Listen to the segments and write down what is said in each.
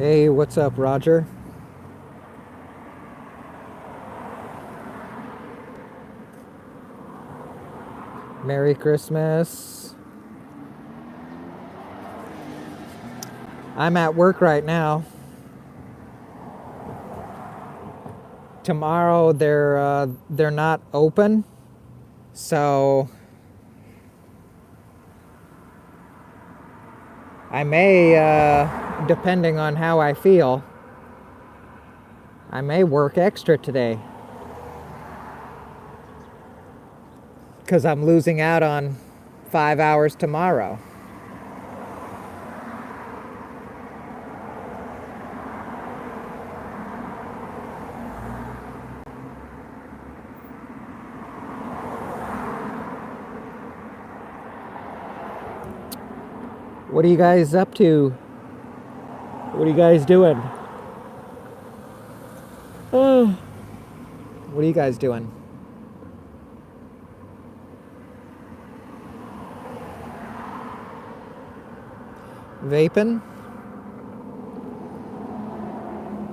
Hey, what's up, Roger? Merry Christmas. I'm at work right now. Tomorrow they're not open, so I may, depending on how I feel, I may work extra today because I'm losing out on 5 hours tomorrow. What are you guys up to? What are you guys doing? Oh, what are you guys doing? Vaping?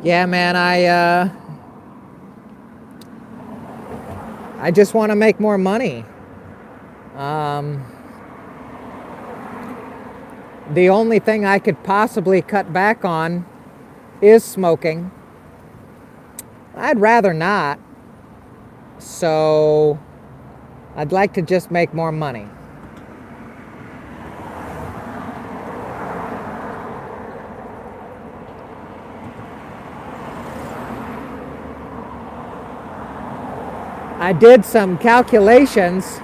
Yeah, man, I just want to make more money. The only thing I could possibly cut back on is smoking. I'd rather not. So I'd like to just make more money. I did some calculations.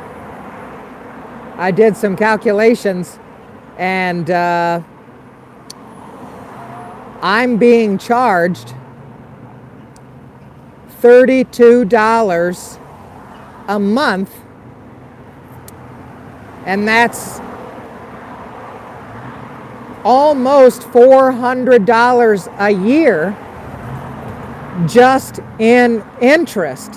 And I'm being charged $32 a month, and that's almost $400 a year just in interest.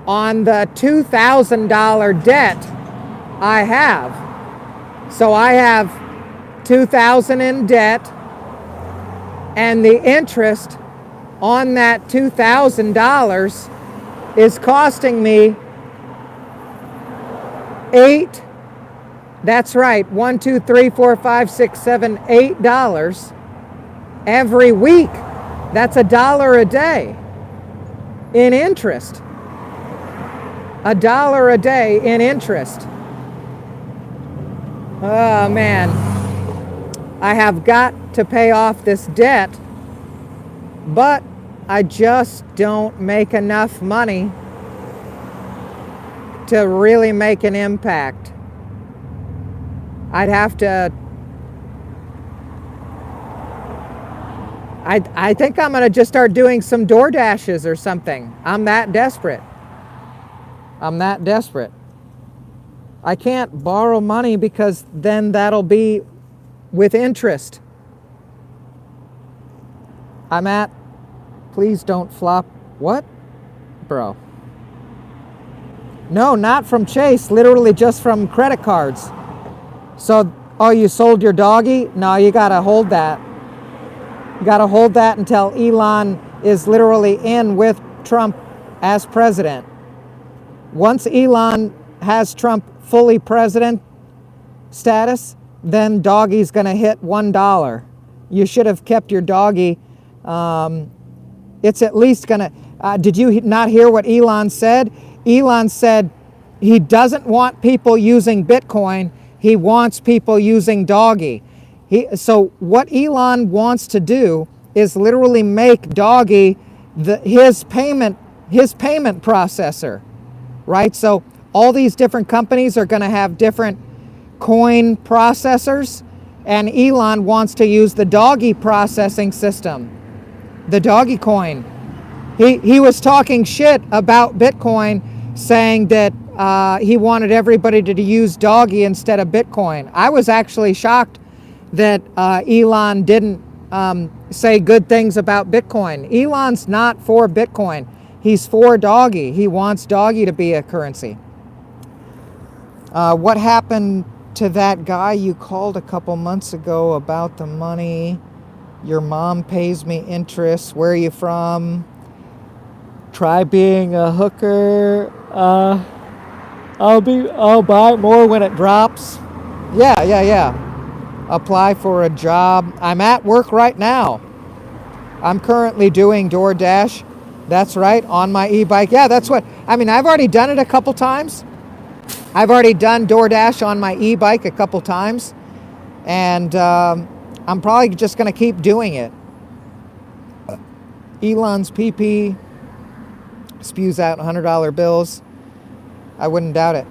On the $2,000 debt I have. So I have $2,000 in debt, and the interest on that $2,000 is costing me that's right, $8 every week. That's $1 a day in interest. $1 a day in interest. Oh man, I have got to pay off this debt, but I just don't make enough money to really make an impact. I'd have to, I think I'm gonna just start doing some door dashes or something. I'm that desperate. I can't borrow money because then that'll be with interest. Please don't flop. What? Bro. No, not from Chase, literally just from credit cards. So, oh, you sold your doggy? No, you gotta hold that. You gotta hold that until Elon is literally in with Trump as president. Once Elon has Trump fully president status, then doggy's gonna hit $1. You should have kept your doggy. It's at least gonna, did you not hear what Elon said? Elon said he doesn't want people using Bitcoin, he wants people using doggy. So what Elon wants to do is literally make doggy his payment processor. Right? So all these different companies are going to have different coin processors, and Elon wants to use the doggy processing system, the doggy coin. He was talking shit about Bitcoin, saying that he wanted everybody to use doggy instead of Bitcoin. I was actually shocked that Elon didn't say good things about Bitcoin. Elon's not for Bitcoin. He's for doggy. He wants doggy to be a currency. What happened to that guy you called a couple months ago about the money. Your mom pays me interest. Where are you from? Try being a hooker. I'll buy more when it drops. Yeah. Apply for a job. I'm at work right now. I'm currently doing DoorDash. That's right, on my e-bike. Yeah, that's what, I've already done it a couple times. I've already done DoorDash on my e-bike a couple times. And I'm probably just going to keep doing it. Elon's PP spews out $100 bills. I wouldn't doubt it.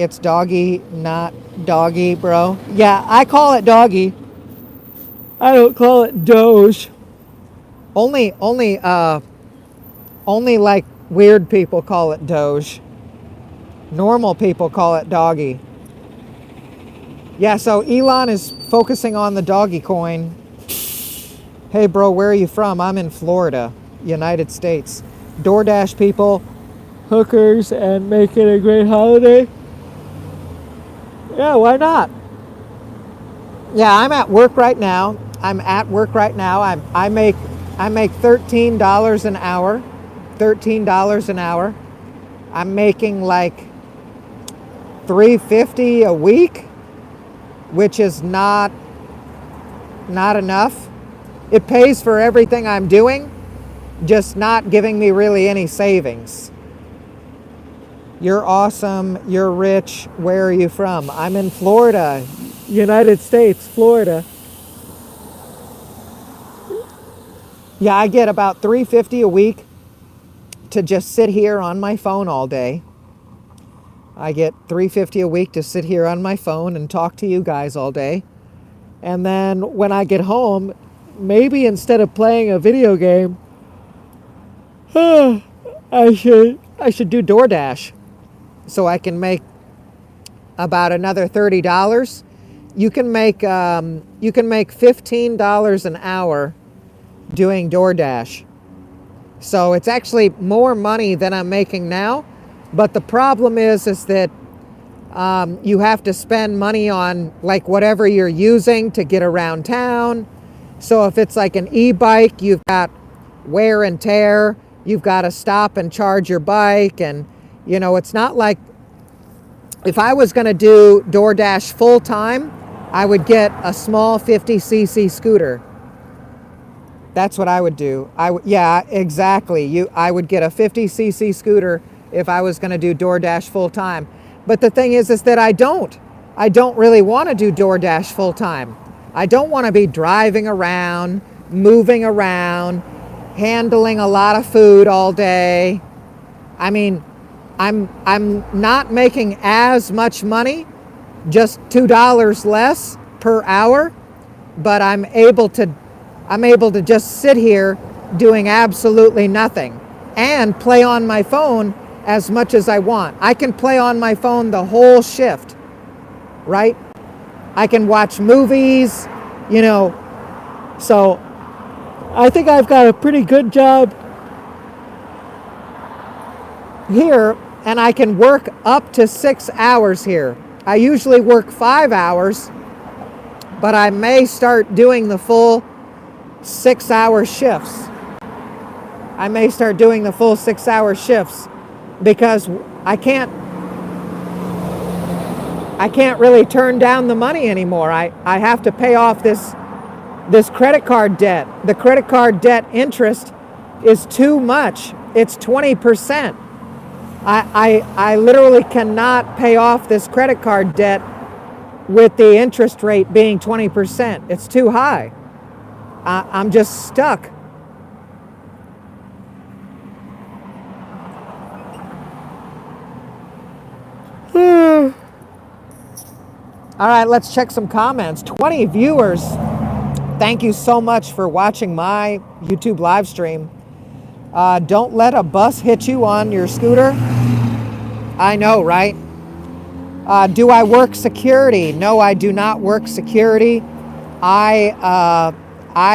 It's doggy, not doggy, bro. Yeah, I call it doggy. I don't call it Doge. Only like weird people call it Doge. Normal people call it doggy. Yeah, so Elon is focusing on the doggy coin. Hey bro, where are you from? I'm in Florida, United States. DoorDash people, hookers, and make it a great holiday. Yeah, why not? Yeah, I'm at work right now. I make $13 an hour. $13 an hour. I'm making like $350 a week, which is not enough. It pays for everything I'm doing, just not giving me really any savings. You're awesome. You're rich. Where are you from? I'm in Florida, United States, Florida. Yeah, I get about $350 a week to just sit here on my phone all day. I get $350 a week to sit here on my phone and talk to you guys all day. And then when I get home, maybe instead of playing a video game, I should do DoorDash so I can make about another $30. You can make $15 an hour doing DoorDash. So it's actually more money than I'm making now. But the problem is that you have to spend money on like whatever you're using to get around town. So if it's like an e-bike, you've got wear and tear. You've got to stop and charge your bike. And, it's not like if I was going to do DoorDash full time, I would get a small 50cc scooter. That's what I would do. Yeah, exactly. I would get a 50cc scooter if I was going to do DoorDash full time. But the thing is that I don't really want to do DoorDash full time. I don't want to be driving around, moving around, handling a lot of food all day. I'm not making as much money, just $2 less per hour, but I'm able to just sit here doing absolutely nothing and play on my phone as much as I want. I can play on my phone the whole shift, right? I can watch movies, so I think I've got a pretty good job here, and I can work up to 6 hours here. I usually work 5 hours, but I may start doing the full 6-hour shifts. Because I can't really turn down the money anymore. I have to pay off this credit card debt. The credit card debt interest is too much. It's 20%. I literally cannot pay off this credit card debt with the interest rate being 20%. It's too high. I'm just stuck. All right, let's check some comments. 20 viewers. Thank you so much for watching my YouTube live stream. Don't let a bus hit you on your scooter. I know, right? Do I work security? No, I do not work security. I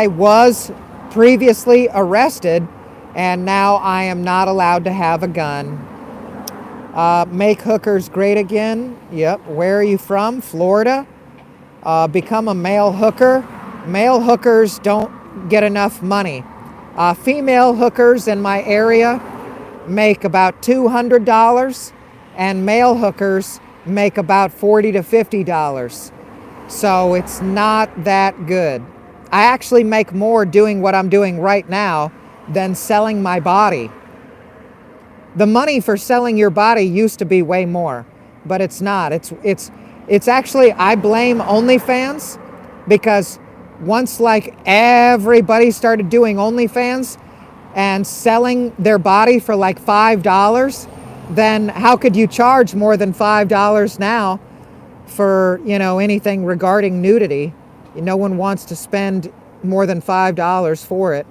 was previously arrested, and now I am not allowed to have a gun. Make hookers great again. Yep. Where are you from? Florida. Become a male hooker. Male hookers don't get enough money. Female hookers in my area make about $200, and male hookers make about $40 to $50. So it's not that good. I actually make more doing what I'm doing right now than selling my body. The money for selling your body used to be way more, but it's not. It's actually, I blame OnlyFans, because once like everybody started doing OnlyFans and selling their body for like $5, then how could you charge more than $5 now for, anything regarding nudity? No one wants to spend more than $5 for it.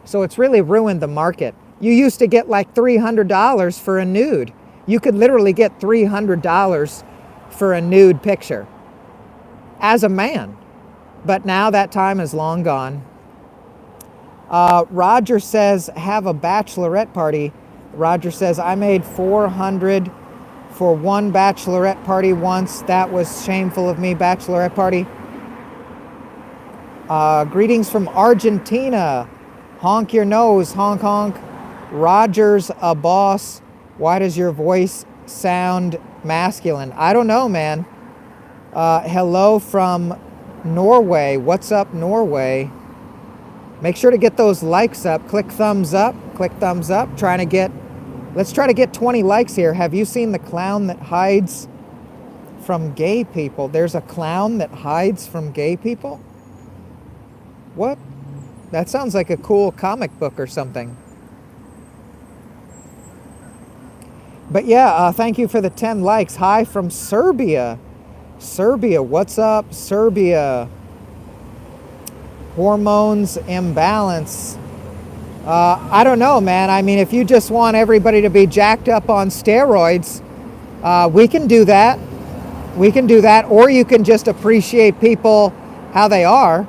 So it's really ruined the market. You used to get like $300 for a nude. You could literally get $300 for a nude picture as a man. But now that time is long gone. Roger says, have a bachelorette party. Roger says, I made $400 for one bachelorette party once. That was shameful of me, bachelorette party. Greetings from Argentina. Honk your nose, honk honk. Roger's a boss. Why does your voice sound masculine? I don't know, man. Hello from Norway. What's up, Norway? Make sure to get those likes up. Click thumbs up. Click thumbs up. Let's try to get 20 likes here. Have you seen the clown that hides from gay people? There's a clown that hides from gay people? What? That sounds like a cool comic book or something. But yeah, thank you for the 10 likes. Hi from Serbia. Serbia, what's up, Serbia? Hormones imbalance. I don't know, man. I mean, if you just want everybody to be jacked up on steroids, we can do that. We can do that. Or you can just appreciate people how they are,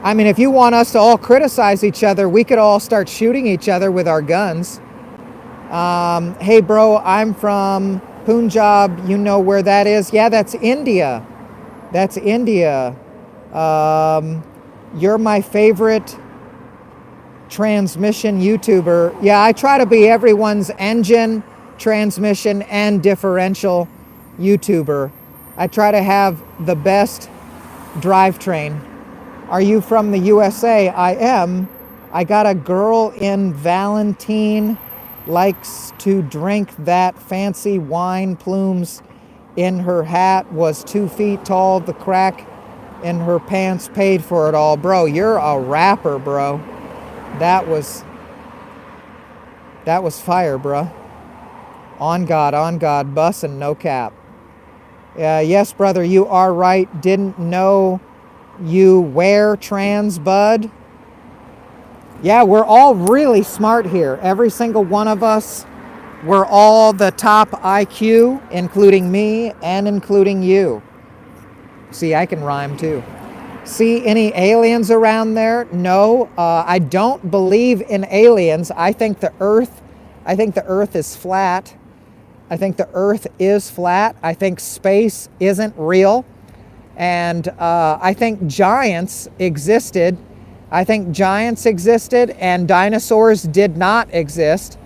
I mean, if you want us to all criticize each other, we could all start shooting each other with our guns. Hey, bro, I'm from Punjab. You know where that is? Yeah, that's India. That's India. You're my favorite transmission YouTuber. Yeah, I try to be everyone's engine, transmission, and differential YouTuber. I try to have the best drivetrain. Are you from the USA? I am. I got a girl in Valentine, likes to drink that fancy wine. Plumes in her hat, was 2 feet tall. The crack in her pants paid for it all. Bro, you're a rapper, bro. That was fire, bro. On God, bussin', no cap. Yes, brother, you are right. Didn't know you wear trans, bud. Yeah, we're all really smart here. Every single one of us. We're all the top IQ, including me and including you. See, I can rhyme too. See any aliens around there? No, I don't believe in aliens. I think the Earth is flat. I think the Earth is flat. I think space isn't real. And I think giants existed. I think giants existed and dinosaurs did not exist.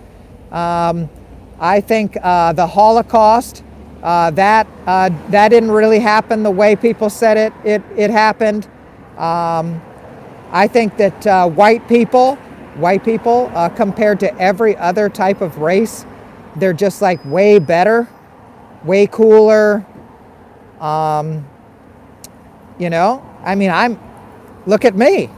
I think the Holocaust, that didn't really happen the way people said it happened. I think that white people, compared to every other type of race, they're just like way better, way cooler. I mean, look at me.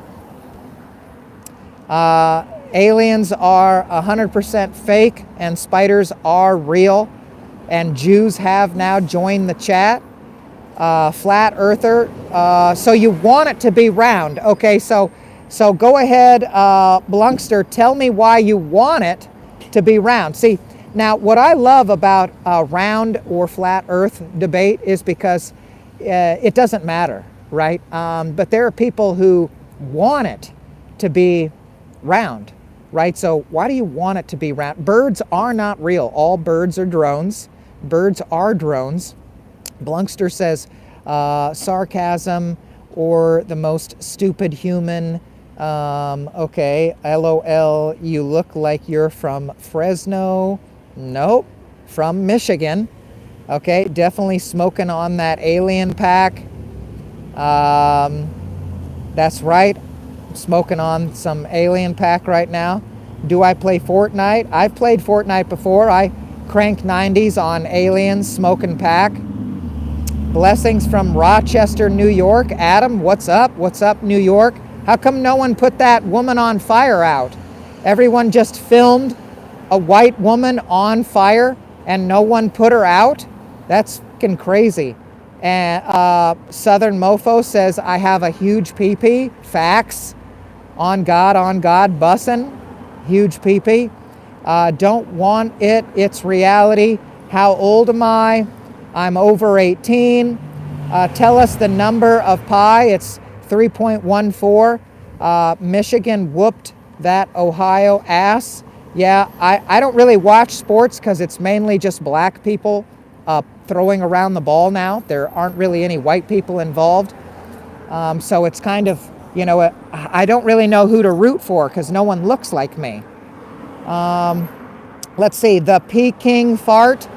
Aliens are 100% fake and spiders are real. And Jews have now joined the chat. Flat earther. So you want it to be round. Okay, so go ahead, Blunkster, tell me why you want it to be round. See, now what I love about round or flat earth debate is because it doesn't matter, right? But there are people who want it to be round. right? So why do you want it to be round? Birds are not real. All birds are drones. Birds are drones. Blunkster says sarcasm or the most stupid human. Okay, LOL, you look like you're from Fresno. Nope, from Michigan. Okay, definitely smoking on that alien pack. That's right, smoking on some alien pack right now. Do I play Fortnite? I've played Fortnite before. I cranked 90s on aliens, smoking pack. Blessings from Rochester, New York. Adam, what's up? What's up, New York? How come no one put that woman on fire out? Everyone just filmed a white woman on fire and no one put her out? That's fucking crazy. And Southern Mofo says, I have a huge pee-pee. Facts. On God, bussin'. Huge pee-pee. Don't want it. It's reality. How old am I? I'm over 18. Tell us the number of pi. It's 3.14. Michigan whooped that Ohio ass. Yeah, I don't really watch sports because it's mainly just black people throwing around the ball now. There aren't really any white people involved. So it's kind of, you know, I don't really know who to root for because no one looks like me. Let's see, the Peking fart.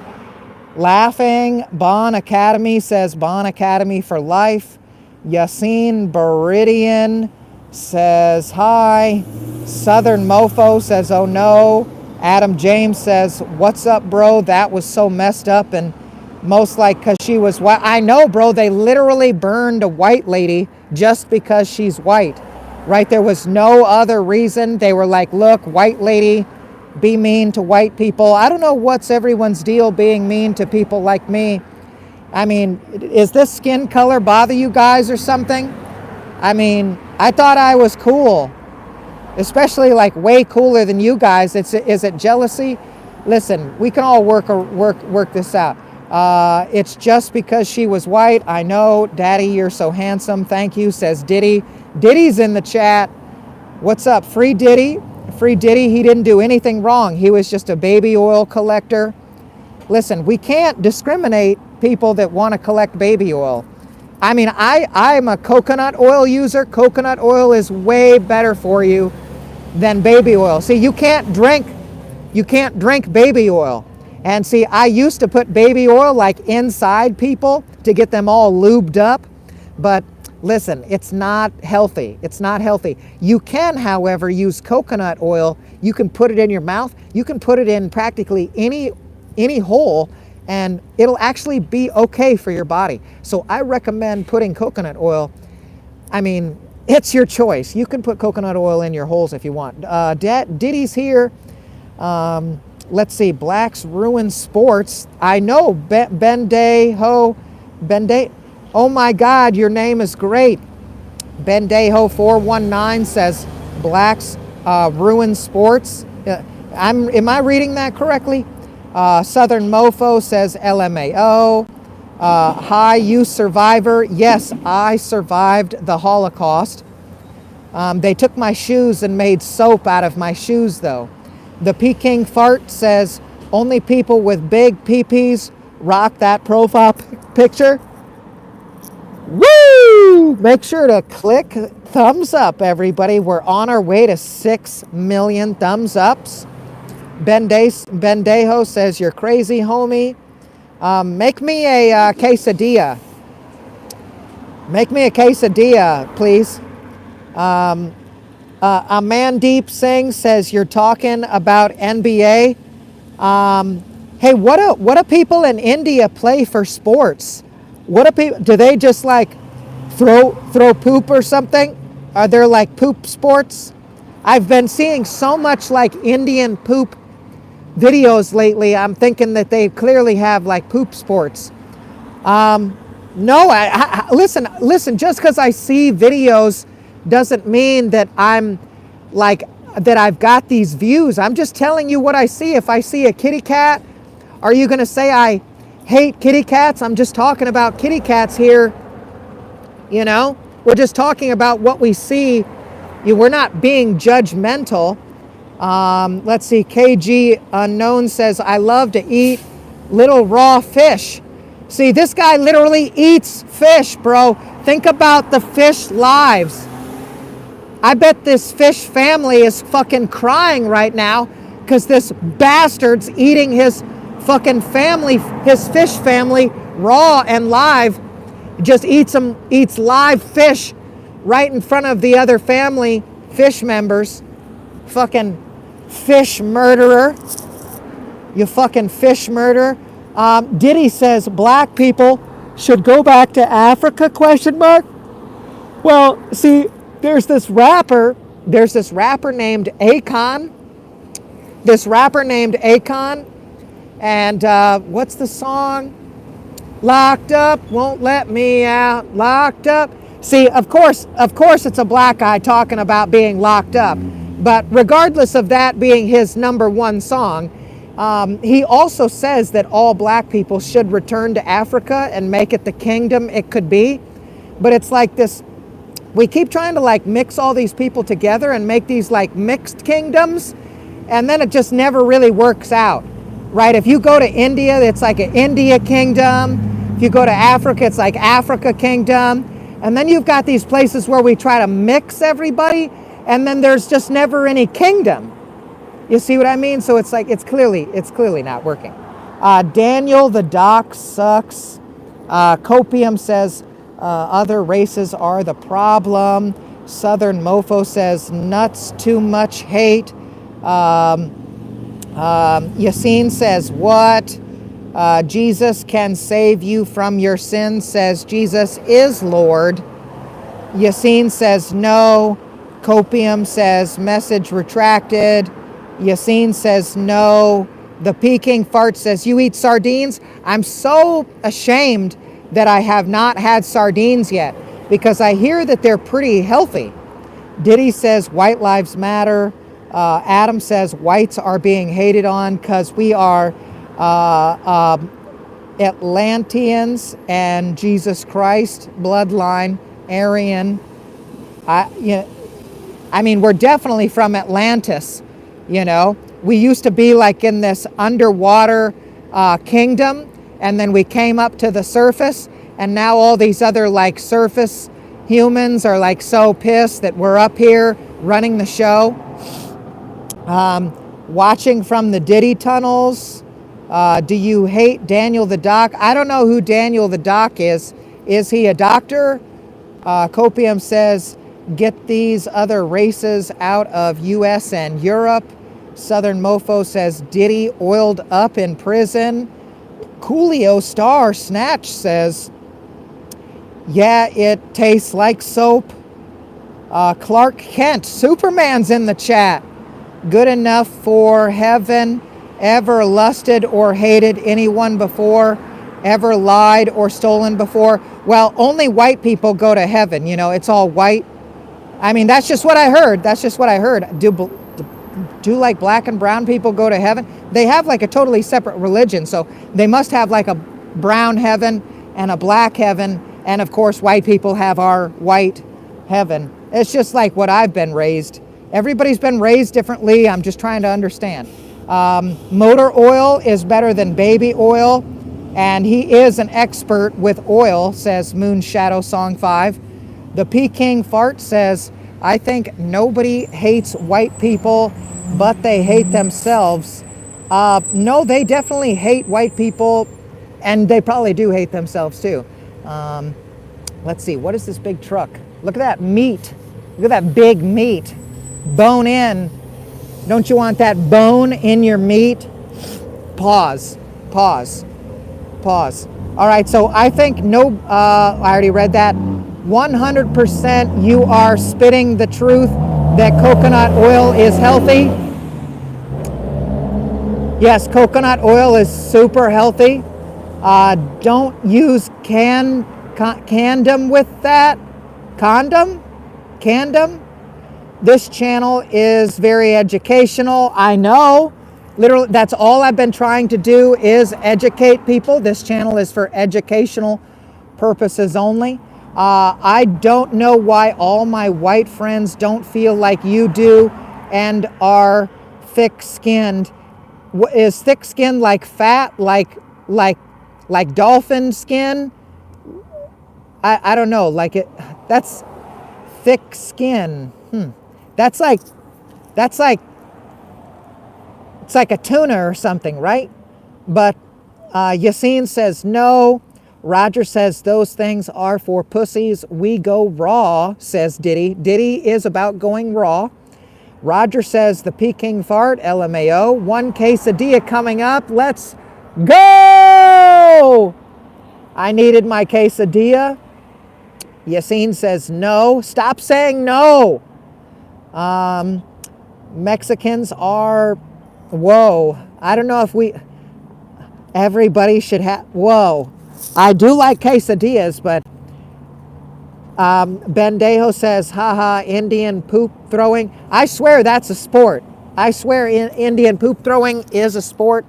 Laughing. Bon Academy says Bon Academy for life. Yassine Beridian says hi. Southern Mofo says oh no. Adam James says what's up, bro? That was so messed up and most like because she was white. I know, bro. They literally burned a white lady just because she's white, right? There was no other reason. They were like, look, white lady, be mean to white people. I don't know what's everyone's deal being mean to people like me. I mean, is this skin color bother you guys or something? I mean, I thought I was cool, especially like way cooler than you guys. Is it jealousy? Listen, we can all work this out. It's just because she was white. I know, Daddy, you're so handsome. Thank you, says Diddy. Diddy's in the chat. What's up, Free Diddy? Free Diddy, he didn't do anything wrong. He was just a baby oil collector. Listen, we can't discriminate people that want to collect baby oil. I mean, I'm a coconut oil user. Coconut oil is way better for you than baby oil. See, you can't drink baby oil. And see, I used to put baby oil like inside people to get them all lubed up. But listen, it's not healthy. It's not healthy. You can, however, use coconut oil. You can put it in your mouth. You can put it in practically any hole, and it'll actually be okay for your body. So I recommend putting coconut oil. I mean, it's your choice. You can put coconut oil in your holes if you want. Diddy's here. Let's see, Blacks Ruin Sports. I know, Bendejo. Oh my God, your name is great. Bendejo419 says Blacks Ruin Sports. Am I reading that correctly? Southern Mofo says LMAO. Hi, you survivor. Yes, I survived the Holocaust. They took my shoes and made soap out of my shoes, though. The Peking Fart says only people with big peepees rock that profile picture. Woo! Make sure to click thumbs up, everybody. We're on our way to 6 million thumbs ups. Bendejo says you're crazy, homie. Make me a quesadilla. Make me a quesadilla, please. Amandeep Singh says you're talking about NBA. Hey, what do people in India play for sports? Do they just like throw poop or something? Are there like poop sports? I've been seeing so much like Indian poop videos lately. I'm thinking that they clearly have like poop sports. No, listen, just because I see videos doesn't mean that I'm like, that I've got these views. I'm just telling you what I see. If I see a kitty cat, are you going to say I hate kitty cats? I'm just talking about kitty cats here. You know, we're just talking about what we see. We're not being judgmental. Let's see, KG Unknown says, I love to eat little raw fish. See, this guy literally eats fish, bro. Think about the fish lives. I bet this fish family is fucking crying right now because this bastard's eating his fucking family, his fish family, raw and live. Just eats live fish right in front of the other family fish members. Fucking fish murderer. You fucking fish murderer. Diddy says black people should go back to Africa, question mark. Well, see, there's this rapper named Akon. And what's the song? Locked up, won't let me out, locked up. See, of course it's a black guy talking about being locked up. But regardless of that being his number one song, he also says that all black people should return to Africa and make it the kingdom it could be. But it's like this, we keep trying to like mix all these people together and make these like mixed kingdoms, and then it just never really works out, right? If you go to India, it's like an India kingdom. If you go to Africa, it's like Africa kingdom. And then you've got these places where we try to mix everybody, and then there's just never any kingdom. You see what I mean? So it's like, it's clearly not working. Daniel the Doc sucks. Copium says, other races are the problem. Southern Mofo says, nuts, too much hate. Yassine says, what? Jesus can save you from your sins, says Jesus is Lord. Yassine says no. Copium says message retracted. Yassine says no. The Peking Fart says, you eat sardines? I'm so ashamed that I have not had sardines yet because I hear that they're pretty healthy. Diddy says white lives matter. Adam says whites are being hated on because we are Atlanteans and Jesus Christ bloodline, Aryan. I mean, we're definitely from Atlantis, you know. We used to be like in this underwater kingdom, and then we came up to the surface, and now all these other like surface humans are like so pissed that we're up here running the show. Watching from the Diddy tunnels. Do you hate Daniel the Doc? I don't know who Daniel the Doc is. Is he a doctor? Copium says, get these other races out of US and Europe. Southern Mofo says, Diddy oiled up in prison. Coolio Star Snatch says, yeah, it tastes like soap. Clark Kent, Superman's in the chat. Good enough for heaven. Ever lusted or hated anyone before? Ever lied or stolen before? Well, only white people go to heaven. You know, it's all white. I mean, that's just what I heard. Do like black and brown people go to heaven? They have like a totally separate religion. So they must have like a brown heaven and a black heaven. And of course, white people have our white heaven. It's just like what I've been raised. Everybody's been raised differently. I'm just trying to understand. Motor oil is better than baby oil, and he is an expert with oil, says Moon Shadow Song 5. The Peking Fart says, I think nobody hates white people, but they hate themselves. No, they definitely hate white people, and they probably do hate themselves too. Let's see, what is this big truck? Look at that meat. Look at that big meat. Bone in. Don't you want that bone in your meat? Pause. All right, so I think I already read that. 100% you are spitting the truth that coconut oil is healthy. Yes, coconut oil is super healthy. Don't use condom with that. Condom? This channel is very educational. I know. Literally, that's all I've been trying to do is educate people. This channel is for educational purposes only. I don't know why all my white friends don't feel like you do and are thick-skinned. Is thick-skinned like fat, like dolphin skin? I don't know. Like it. That's thick skin. That's like it's like a tuna or something, right? But Yassine says no. Roger says those things are for pussies. We go raw, says Diddy. Diddy is about going raw. Roger says the Peking fart, LMAO. 1 quesadilla coming up. Let's go! I needed my quesadilla. Yassine says no. Stop saying no. Mexicans are, whoa. I don't know if everybody should have, whoa. I do like quesadillas, but Bendejo says, haha, Indian poop throwing. I swear that's a sport. I swear Indian poop throwing is a sport.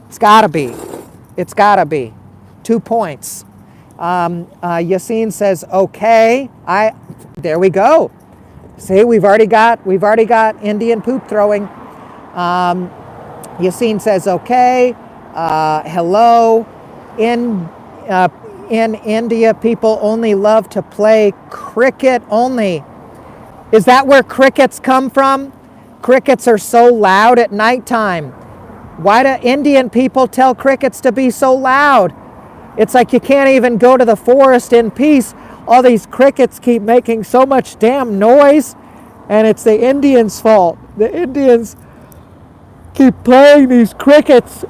It's gotta be. It's gotta be. 2 points. Yassine says, okay. There we go. See, we've already got Indian poop throwing. Yassine says, okay. Hello. In India, people only love to play cricket only. Is that where crickets come from? Crickets are so loud at nighttime. Why do Indian people tell crickets to be so loud? It's like you can't even go to the forest in peace. All these crickets keep making so much damn noise, and it's the Indians' fault. The Indians keep playing these crickets.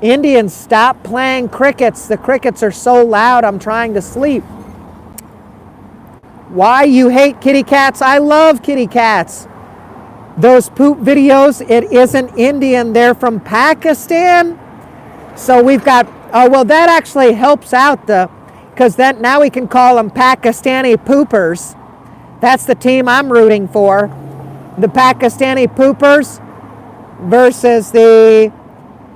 Indians, stop playing crickets. The crickets are so loud, I'm trying to sleep. Why you hate kitty cats? I love kitty cats. Those poop videos, it isn't Indian, they're from Pakistan. So we've got, oh, well, that actually helps out because then now we can call them Pakistani poopers. That's the team I'm rooting for. The Pakistani poopers versus the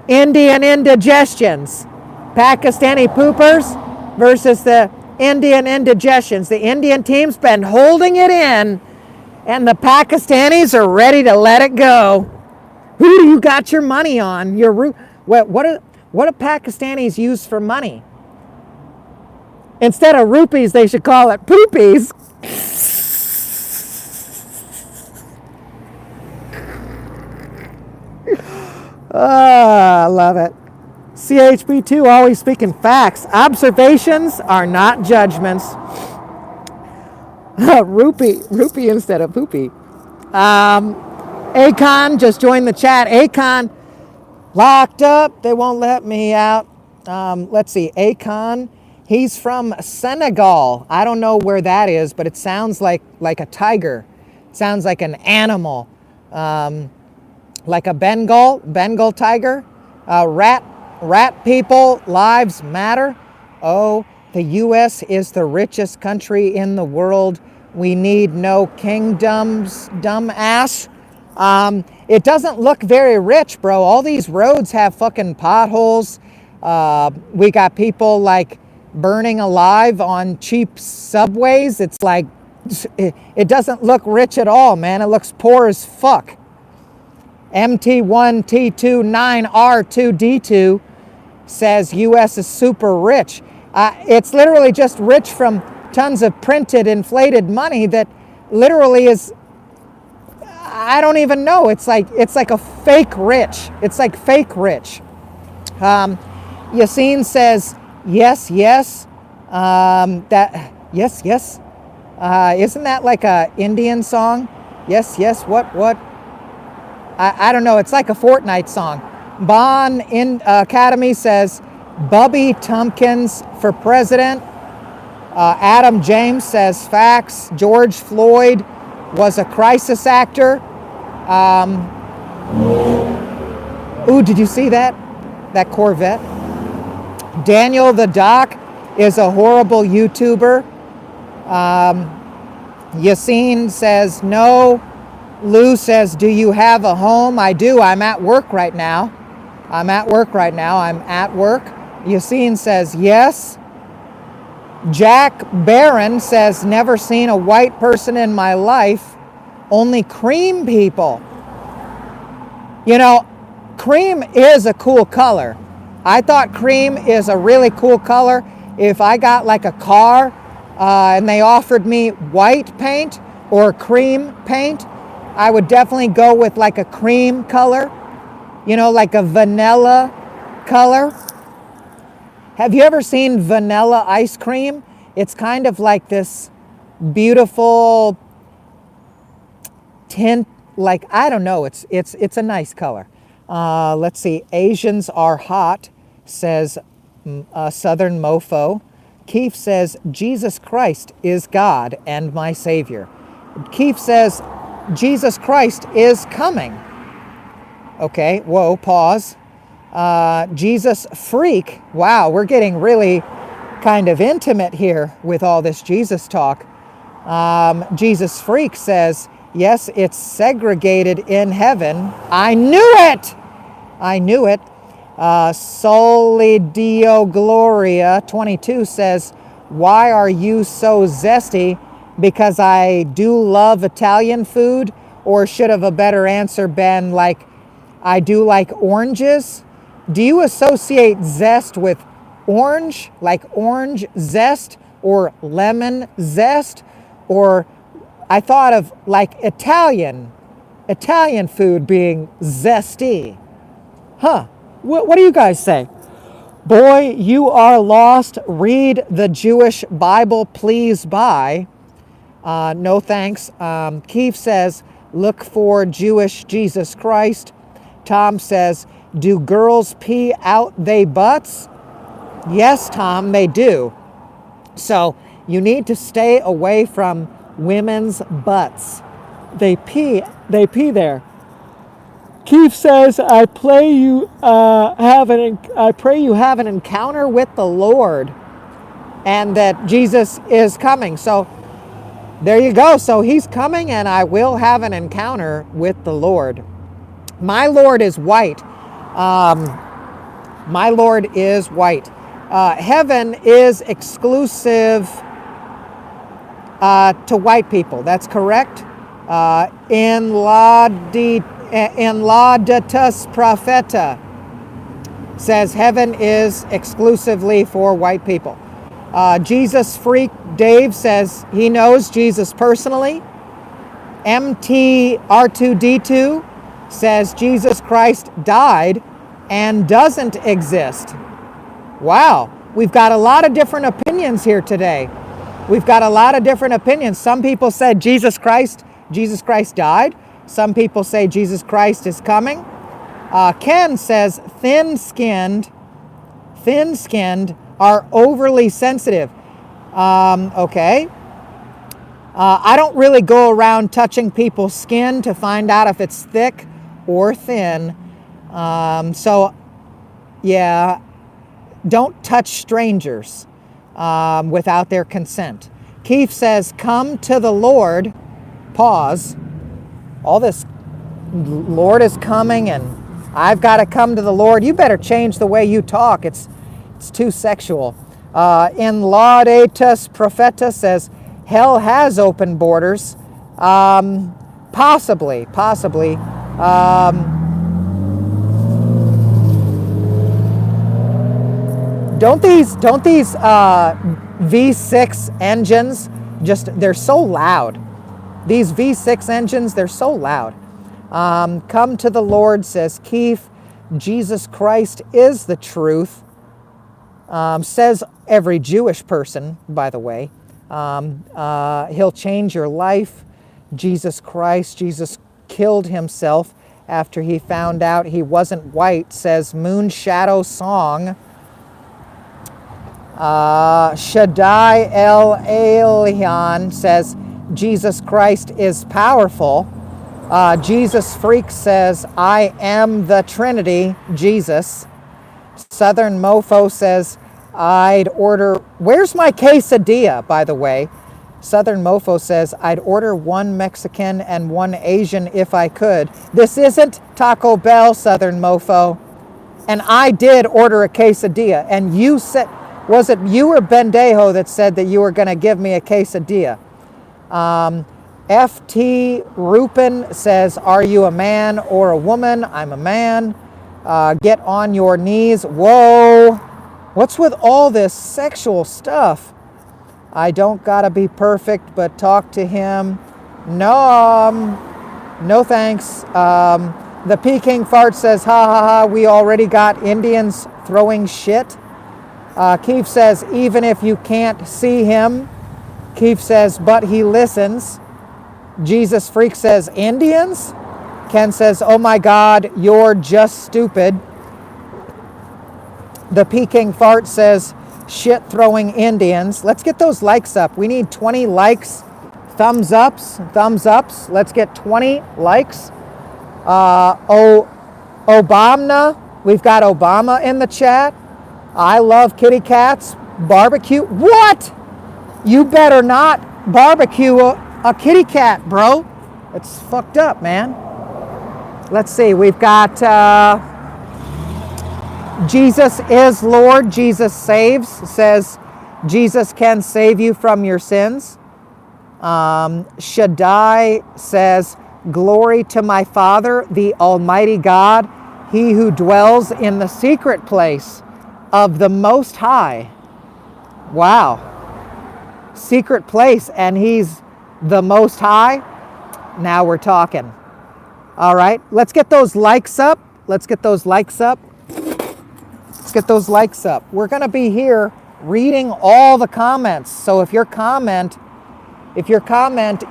Indian indigestions. Pakistani poopers versus the Indian indigestions. The Indian team's been holding it in, and the Pakistanis are ready to let it go. Who do you got your money on? What do Pakistanis use for money? Instead of rupees, they should call it poopies. I love it. CHB2 always speaking facts. Observations are not judgments. Rupee instead of poopy. Akon just joined the chat. Akon, locked up. They won't let me out. Let's see. Akon, he's from Senegal. I don't know where that is, but it sounds like a tiger. It sounds like an animal. Like a Bengal tiger. Rat people, lives matter. Oh, the U.S. is the richest country in the world. We need no kingdoms, dumbass. It doesn't look very rich, bro. All these roads have fucking potholes. We got people like burning alive on cheap subways. It's like, it doesn't look rich at all, man. It looks poor as fuck. MT1T2 9R2D2 says U.S. is super rich. It's literally just rich from tons of printed, inflated money that literally is, I don't even know. It's like a fake rich. It's like fake rich. Yassine says yes. Yes. Isn't that like a Indian song? Yes. What? I don't know. It's like a Fortnite song. Bon in Academy says Bubby Tompkins for president. Adam James says facts. George Floyd was a crisis actor. Ooh, did you see that? That Corvette? Daniel the Doc is a horrible YouTuber. Yassine says no. Lou says, do you have a home? I do. I'm at work right now. I'm at work. Yassine says yes. Jack Barron says, never seen a white person in my life. Only cream people. You know, cream is a cool color. I thought cream is a really cool color. If I got like a car and they offered me white paint or cream paint, I would definitely go with like a cream color, you know, like a vanilla color. Have you ever seen vanilla ice cream? It's kind of like this beautiful tint, like, I don't know, it's a nice color. Let's see, Asians are hot, says Southern Mofo. Keith says, Jesus Christ is God and my Savior. Keith says, Jesus Christ is coming. Okay, whoa, pause. Jesus freak. Wow, we're getting really kind of intimate here with all this Jesus talk. Jesus freak says, yes, it's segregated in heaven. I knew it! I knew it. Solidio Gloria 22 says, why are you so zesty? Because I do love Italian food? Or should have a better answer been like, I do like oranges? Do you associate zest with orange, like orange zest or lemon zest? Or I thought of like Italian food being zesty. Huh, what do you guys say? Boy, you are lost. Read the Jewish Bible, please, bye. No thanks. Keith says, look for Jewish Jesus Christ. Tom says, do girls pee out they butts? Yes, Tom, they do. So you need to stay away from women's butts. They pee there. Keith says, I pray you have an encounter with the Lord and that Jesus is coming. So there you go. So he's coming and I will have an encounter with the Lord. My Lord is white. My Lord is white. Heaven is exclusive to white people. That's correct. In Laudatus Propheta says heaven is exclusively for white people. Jesus Freak Dave says he knows Jesus personally. MTR2D2 says Jesus Christ died and doesn't exist. Wow, we've got a lot of different opinions here today. We've got a lot of different opinions. Some people said Jesus Christ died. Some people say Jesus Christ is coming. Ken says thin-skinned are overly sensitive. Okay. I don't really go around touching people's skin to find out if it's thick or thin. So, yeah, don't touch strangers without their consent. Keith says, come to the Lord. Pause. All this Lord is coming and I've got to come to the Lord. You better change the way you talk. It's too sexual. In Laudatus Propheta says, hell has open borders. Possibly. Don't these V6 engines they're so loud. These V6 engines, they're so loud. Come to the Lord, says Keith. Jesus Christ is the truth. Says every Jewish person, by the way. He'll change your life. Jesus killed himself after he found out he wasn't white, says Moonshadow Song. Shaddai El Elyon says Jesus Christ is powerful. Jesus Freak says, I am the Trinity, Jesus. Southern Mofo says, I'd order, where's my quesadilla, by the way? Southern Mofo says, I'd order one Mexican and one Asian if I could. This isn't Taco Bell, Southern Mofo. And I did order a quesadilla. And you said, was it you or Bendejo that said that you were going to give me a quesadilla? FT Rupin says, are you a man or a woman? I'm a man. Get on your knees. Whoa. What's with all this sexual stuff? I don't gotta be perfect, but talk to him. No, no thanks. The Peking Fart says, ha ha ha, we already got Indians throwing shit. Keith says, even if you can't see him. Keith says, but he listens. Jesus Freak says, Indians? Ken says, oh my God, you're just stupid. The Peking Fart says, shit throwing Indians. Let's get those likes up. We need 20 likes. Thumbs ups. Let's get 20 likes. Obama. We've got Obama in the chat. I love kitty cats. Barbecue. What? You better not barbecue a kitty cat, bro. It's fucked up, man. Let's see. We've got Jesus is Lord. Jesus saves. Says Jesus can save you from your sins. Shaddai says, glory to my Father, the Almighty God, he who dwells in the secret place of the Most High. Wow. Secret place, and he's the Most High. Now we're talking. All right, let's get those likes up. We're going to be here reading all the comments. So if your comment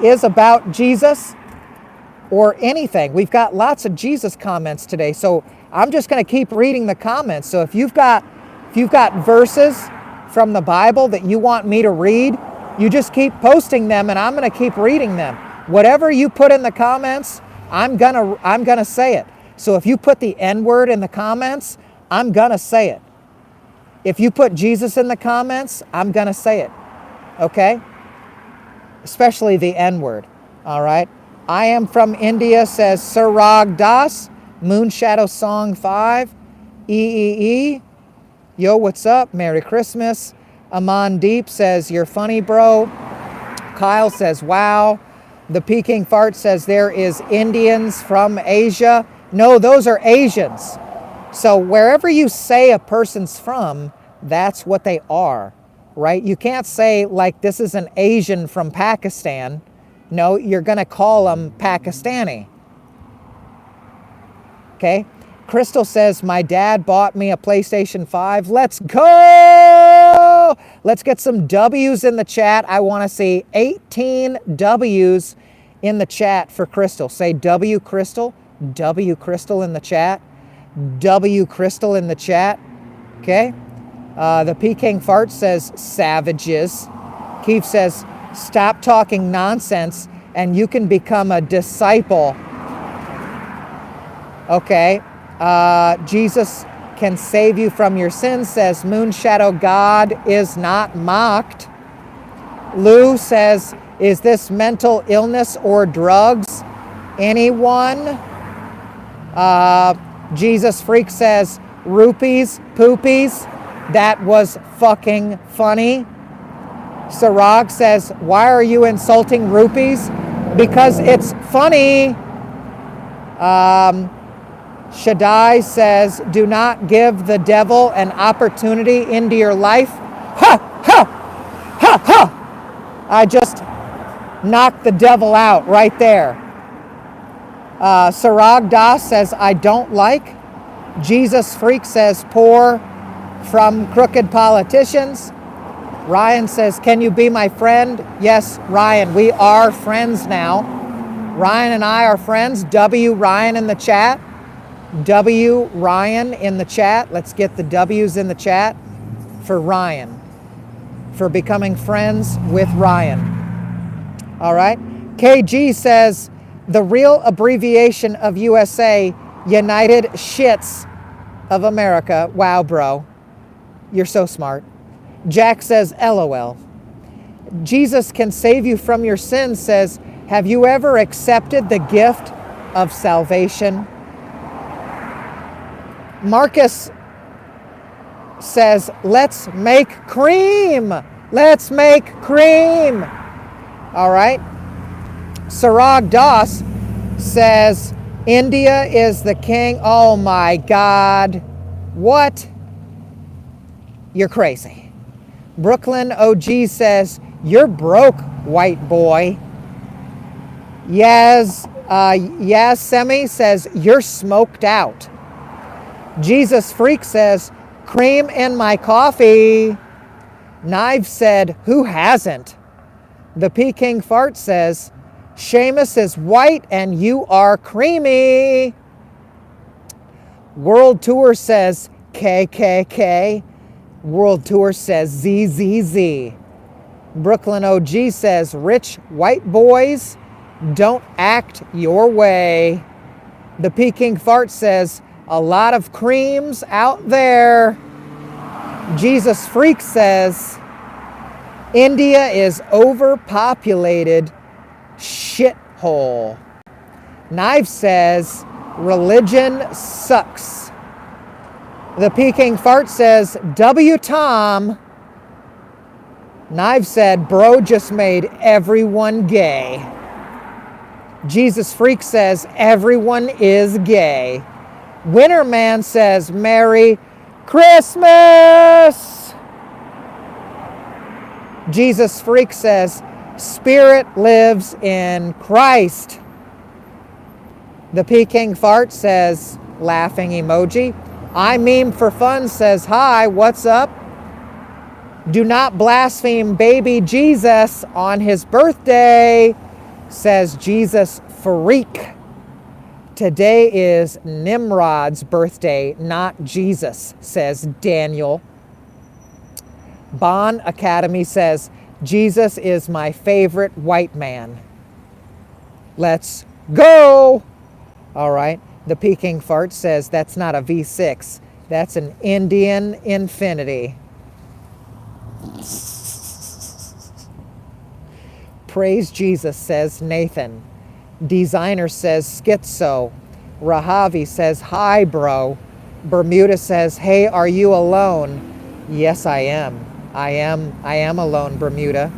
is about Jesus or anything, we've got lots of Jesus comments today. So I'm just going to keep reading the comments. So if you've got verses from the Bible that you want me to read, you just keep posting them and I'm going to keep reading them. Whatever you put in the comments, I'm going to say it. So if you put the N-word in the comments, I'm going to say it. If you put Jesus in the comments, I'm going to say it. Okay? Especially the N-word. All right? I am from India, says Sarag Das. Moonshadow Song 5. EEE. Yo, what's up? Merry Christmas. Aman Deep says, you're funny, bro. Kyle says, wow. The Peking Fart says, there is Indians from Asia. No, those are Asians. So wherever you say a person's from, that's what they are, right? You can't say, like, this is an Asian from Pakistan. No, you're going to call them Pakistani. Okay? Crystal says, my dad bought me a PlayStation 5. Let's go! Let's get some W's in the chat. I want to see 18 W's in the chat for Crystal. Say W Crystal. W Crystal in the chat. W Crystal in the chat. Okay? The Peking Fart says, savages. Keith says, stop talking nonsense and you can become a disciple. Okay. Jesus can save you from your sins, says Moonshadow God is not mocked. Lou says, is this mental illness or drugs? Anyone? Jesus Freak says, rupees, poopies. That was fucking funny. Sarag says, why are you insulting rupees? Because it's funny. Shaddai says, do not give the devil an opportunity into your life. Ha, ha, ha, ha. I just knocked the devil out right there. Sarag Das says, I don't like. Jesus Freak says, pour from crooked politicians. Ryan says, can you be my friend? Yes, Ryan, we are friends now. Ryan and I are friends. W Ryan in the chat. W Ryan in the chat. Let's get the W's in the chat for Ryan, for becoming friends with Ryan. All right. KG says, the real abbreviation of USA, United Shits of America. Wow, bro. You're so smart. Jack says, LOL. Jesus can save you from your sins says, have you ever accepted the gift of salvation? Marcus says, let's make cream. Let's make cream. All right. Sarag Das says, India is the king. Oh my God. What? You're crazy. Brooklyn OG says, you're broke, white boy. Yaz Semi says, you're smoked out. Jesus Freak says, cream in my coffee. Knives said, who hasn't? The Peking Fart says, Seamus is white and you are creamy. World Tour says, KKK. World Tour says, ZZZ. Brooklyn OG says, rich white boys, don't act your way. The Peking Fart says, a lot of creams out there. Jesus Freak says, India is overpopulated shithole. Knife says, religion sucks. The Peking Fart says, W Tom. Knife said, bro just made everyone gay. Jesus Freak says, everyone is gay. Winterman says, Merry Christmas. Jesus Freak says, Spirit lives in Christ. The Peking Fart says, laughing emoji. I meme for fun says, hi, what's up? Do not blaspheme baby Jesus on his birthday, says Jesus Freak. Today is Nimrod's birthday, not Jesus, says Daniel. Bon Academy says, Jesus is my favorite white man. Let's go. All right. The Peking Fart says, that's not a V6. That's an Indian Infinity. Praise Jesus, says Nathan. Designer says schizo. Rahavi says, hi, bro. Bermuda says, hey, are you alone? Yes, I am. I am alone, Bermuda.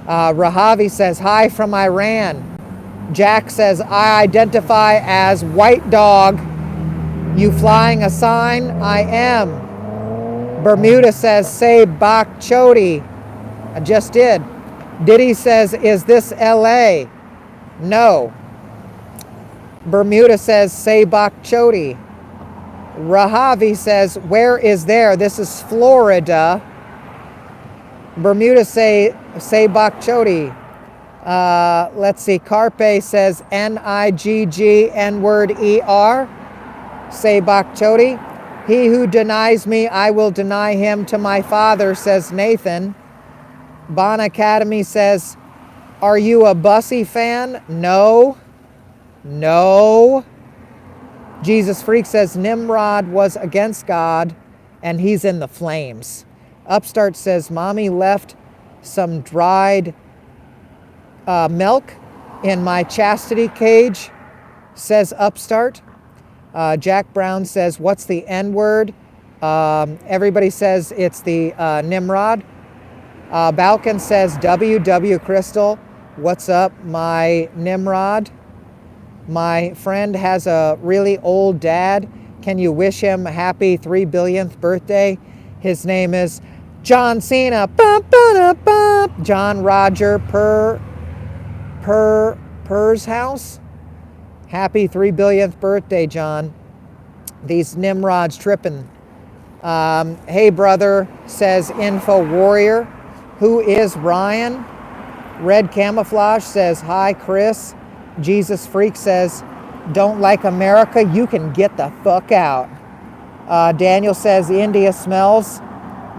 Rahavi says, hi from Iran. Jack says, I identify as white dog. You flying a sign? I am. Bermuda says, say bak choti. I just did. Diddy says, is this LA? No. Bermuda says, say bak choti. Rahavi says, where is there? This is Florida. Bermuda say bak choti. Let's see. Carpe says N-I-G-G N-word E-R. Say bak choti. He who denies me, I will deny him to my Father, says Nathan. Bon Academy says, are you a Bussy fan? No. No. Jesus Freak says, Nimrod was against God and he's in the flames. Upstart says, mommy left some dried milk in my chastity cage, says Upstart. Jack Brown says, what's the N-word? Everybody says it's the Nimrod. Balkan says, W Crystal, what's up, my Nimrod? My friend has a really old dad. Can you wish him a happy 3 billionth birthday? His name is John Cena. John Roger Purr's house. Happy 3 billionth birthday, John. These Nimrods tripping. Hey, brother, says Info Warrior. Who is Ryan? Red Camouflage says, hi, Chris. Jesus Freak says, don't like America, you can get the fuck out. Daniel says, India smells.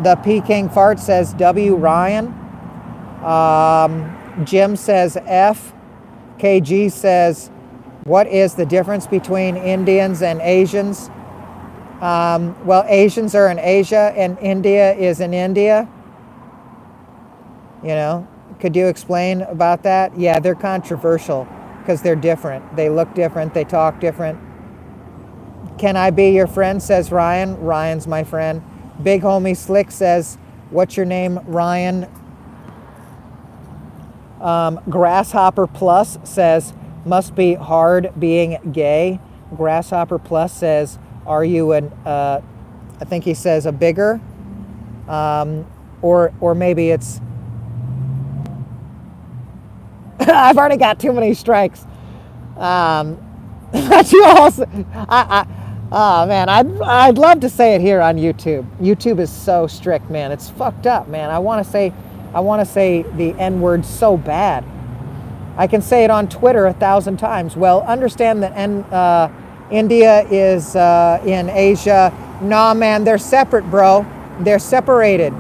The Peking Fart says, W Ryan. Jim says, F. KG says, what is the difference between Indians and Asians? Well, Asians are in Asia and India is in India. You know, could you explain about that? Yeah, they're controversial because they're different. They look different. They talk different. Can I be your friend, says Ryan. Ryan's my friend. Big Homie Slick says, what's your name, Ryan? Grasshopper Plus says, must be hard being gay. Grasshopper Plus says, are you I think he says a bigger, or maybe it's, I've already got too many strikes. But you also, oh man, I'd love to say it here on YouTube. YouTube is so strict, man. It's fucked up, man. I want to say the N-word so bad. I can say it on Twitter 1,000 times. Well, understand that India is in Asia. Nah, man, they're separate, bro. They're separated.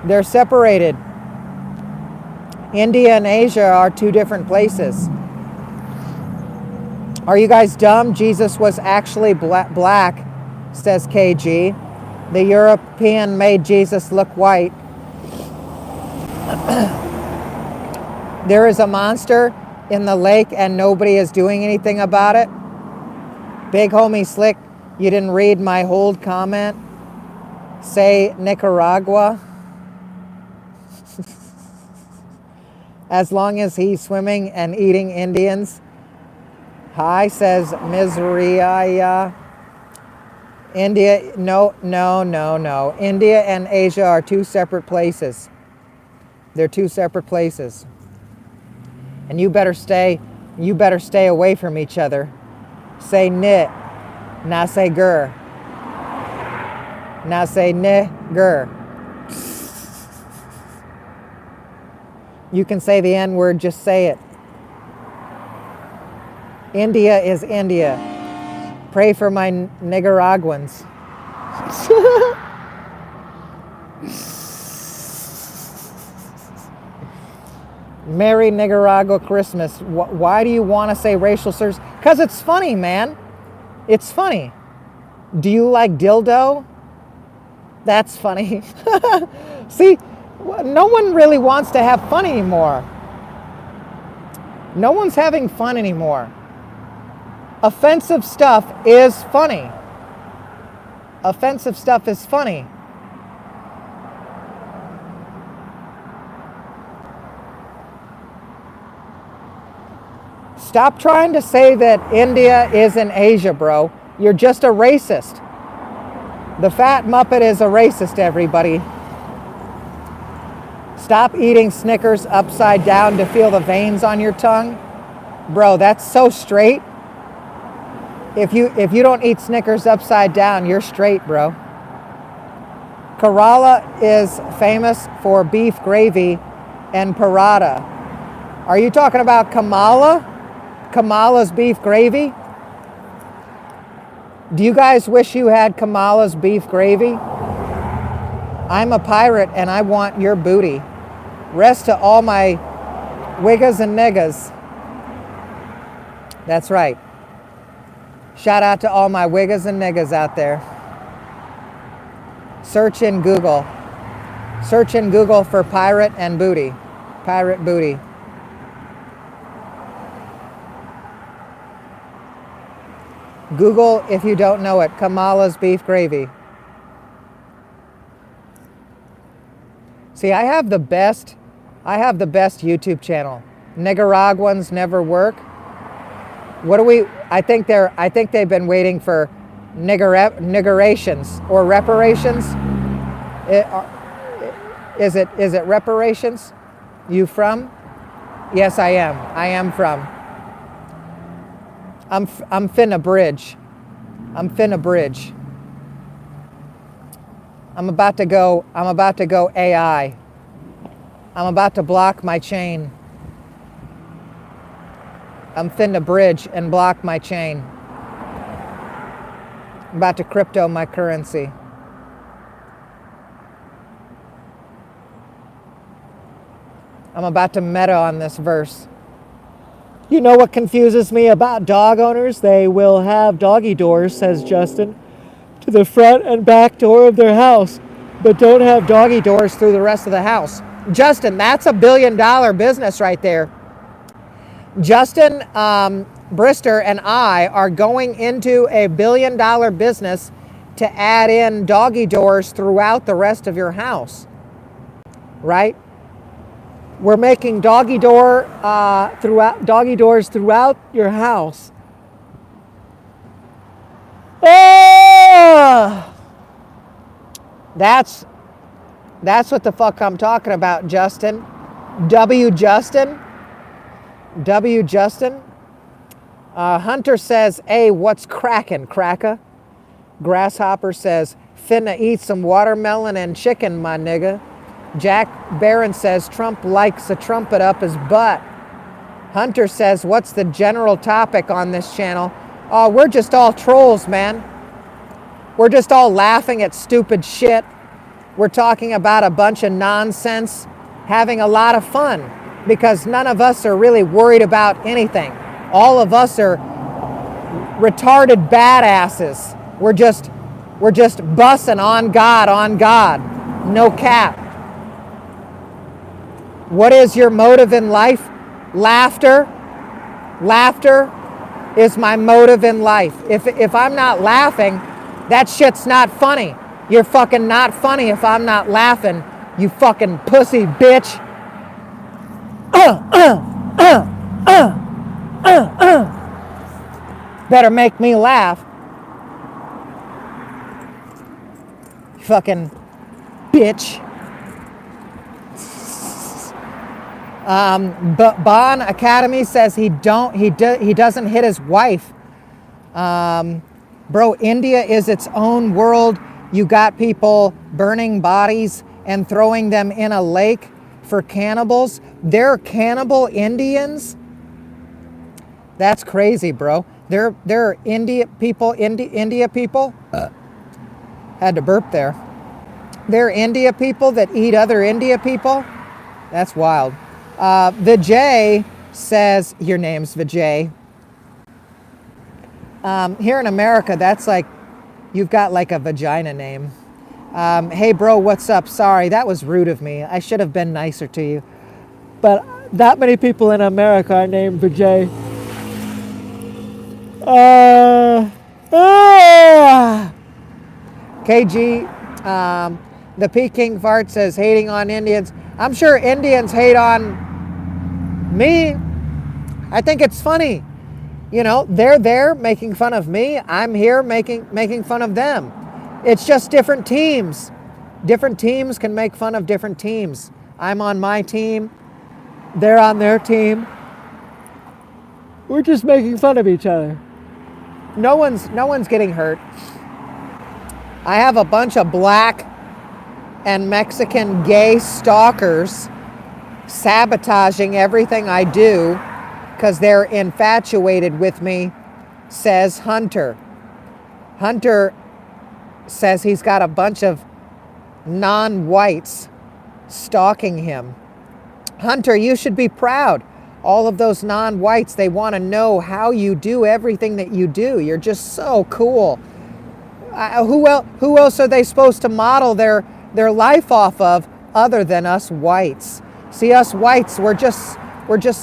They're separated. India and Asia are two different places. Are you guys dumb? Jesus was actually black, says KG. The European made Jesus look white. There is a monster in the lake and nobody is doing anything about it. Big homie Slick, you didn't read my hold comment. Say Nicaragua. As long as he's swimming and eating Indians. Hi, says Mizriya. India, no. India and Asia are two separate places. They're two separate places. And you better stay away from each other. Say nit, now say gur. Now say nigger. You can say the N-word, just say it. India is India. Pray for my Nicaraguans. Merry Nicaragua Christmas. Why do you want to say racial slurs? Because it's funny, man. It's funny. Do you like dildo? That's funny. See, no one really wants to have fun anymore. No one's having fun anymore. Offensive stuff is funny. Offensive stuff is funny. Stop trying to say that India is in Asia, bro. You're just a racist. The fat Muppet is a racist, everybody. Stop eating Snickers upside down to feel the veins on your tongue. Bro, that's so straight. If you don't eat Snickers upside down, you're straight, bro. Kerala is famous for beef gravy and paratha. Are you talking about Kamala? Kamala's beef gravy? Do you guys wish you had Kamala's beef gravy? I'm a pirate and I want your booty. Rest to all my wiggas and niggas. That's right. Shout out to all my wiggas and niggas out there. Search in Google. Search in Google for pirate and booty. Pirate booty. Google, if you don't know it, Kamala's beef gravy. See, I have the best YouTube channel. Nicaraguans never work. What do we? I think they've been waiting for niggerations or reparations. Is it reparations? You from? Yes, I am. I am from. I'm finna bridge. I'm finna bridge. I'm about to go AI. I'm about to block my chain. I'm finna bridge and block my chain. I'm about to crypto my currency. I'm about to meta on this verse. You know what confuses me about dog owners? They will have doggy doors, says Justin, to the front and back door of their house, but don't have doggy doors through the rest of the house. Justin, that's $1 billion business right there. Justin Brister and I are going into $1 billion business to add in doggy doors throughout the rest of your house. Right? We're making doggy doors throughout your house. Oh! That's what the fuck I'm talking about, Justin. Justin. Hunter says, hey, what's crackin', cracker? Grasshopper says, finna eat some watermelon and chicken, my nigga. Jack Barron says, Trump likes a trumpet up his butt. Hunter says, what's the general topic on this channel? Oh, we're just all trolls, man. We're just all laughing at stupid shit. We're talking about a bunch of nonsense, having a lot of fun, because none of us are really worried about anything. All of us are retarded badasses. We're just bussing on God. No cap. What is your motive in life? Laughter. Laughter is my motive in life. If I'm not laughing, that shit's not funny. You're fucking not funny if I'm not laughing, you fucking pussy bitch. Better make me laugh. You fucking bitch. But Bon Academy says he doesn't hit his wife. Bro, India is its own world. You got people burning bodies and throwing them in a lake for cannibals. They're cannibal Indians. That's crazy, bro. They're India people. Had to burp there. They're India people that eat other India people. That's wild. Vijay says, your name's Vijay. Here in America, that's like, you've got like a vagina name. Hey bro, what's up? Sorry, that was rude of me. I should have been nicer to you. But that many people in America are named Vijay. KG, the Peking fart says, hating on Indians. I'm sure Indians hate on me. I think it's funny. You know, they're there making fun of me. I'm here making fun of them. It's just different teams. Different teams can make fun of different teams. I'm on my team. They're on their team. We're just making fun of each other. No one's getting hurt. I have a bunch of black and Mexican gay stalkers sabotaging everything I do because they're infatuated with me, says Hunter. Hunter says he's got a bunch of non-whites stalking him. Hunter, you should be proud. All of those non-whites, they want to know how you do everything that you do. You're just so cool. Who else are they supposed to model their life off of other than us whites? See, us whites, we're just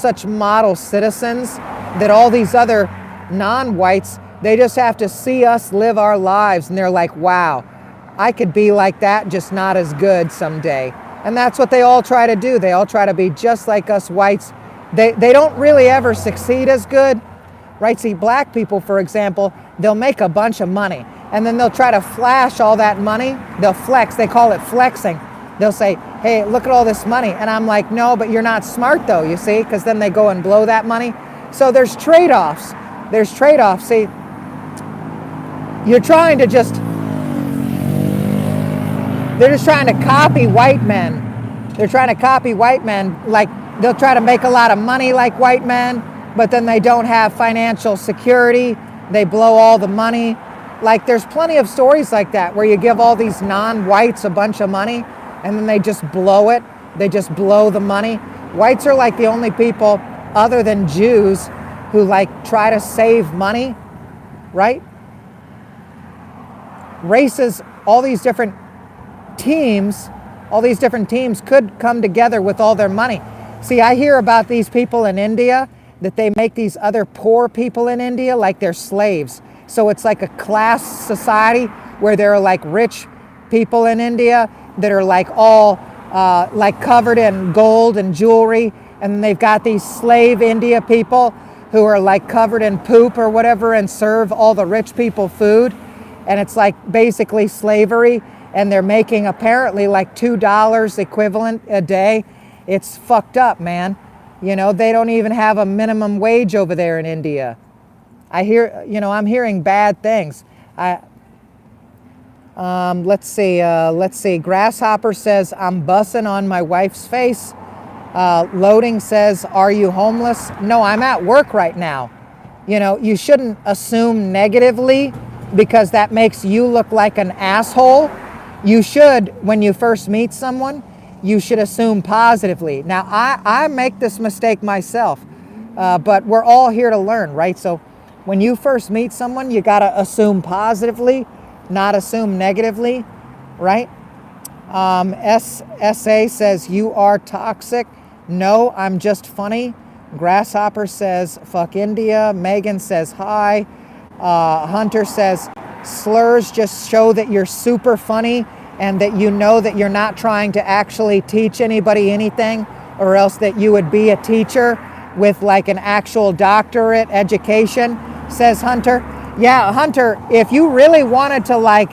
such model citizens that all these other non-whites, they just have to see us live our lives and they're like, wow, I could be like that, just not as good someday. And that's what they all try to do. They all try to be just like us whites. They don't really ever succeed as good, right? See, black people, for example, they'll make a bunch of money and then they'll try to flash all that money. They'll flex, they call it flexing. They'll say, hey, look at all this money. And I'm like, no, but you're not smart though, you see, because then they go and blow that money. So there's trade-offs. There's trade-offs. See, you're trying to they're just trying to copy white men. They're trying to copy white men. Like, they'll try to make a lot of money like white men, but then they don't have financial security. They blow all the money. Like, there's plenty of stories like that where you give all these non-whites a bunch of money and then they just blow it. They just blow the money. Whites are like the only people other than Jews who like try to save money, right? Races, all these different teams could come together with all their money. See, I hear about these people in India that they make these other poor people in India like they're slaves. So it's like a class society where there are like rich people in India that are like all like covered in gold and jewelry. And then they've got these slave India people who are like covered in poop or whatever and serve all the rich people food. And it's like basically slavery. And they're making apparently like $2 equivalent a day. It's fucked up, man. You know, they don't even have a minimum wage over there in India. I'm hearing bad things. Let's see. Grasshopper says, I'm bussing on my wife's face. Loading says, are you homeless? No, I'm at work right now. You know, you shouldn't assume negatively because that makes you look like an asshole. You should, when you first meet someone, you should assume positively. Now, I make this mistake myself, but we're all here to learn, right? So when you first meet someone, you gotta assume positively, not assume negatively, right? SA says, you are toxic. No, I'm just funny. Grasshopper says, fuck India. Megan says, hi. Hunter says, slurs just show that you're super funny and that you know that you're not trying to actually teach anybody anything, or else that you would be a teacher with like an actual doctorate education, says Hunter. Yeah, Hunter, if you really wanted to like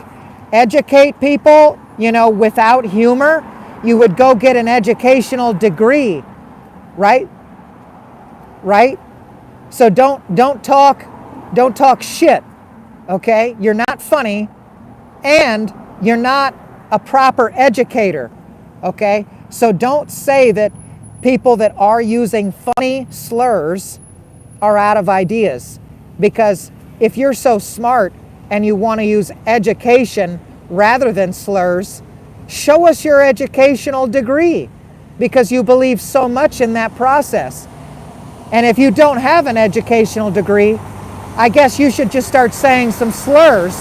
educate people, you know, without humor, you would go get an educational degree, right? Right? So don't talk shit, okay? You're not funny and you're not a proper educator, okay? So don't say that people that are using funny slurs are out of ideas, because if you're so smart and you want to use education rather than slurs, show us your educational degree, because you believe so much in that process. And if you don't have an educational degree, I guess you should just start saying some slurs,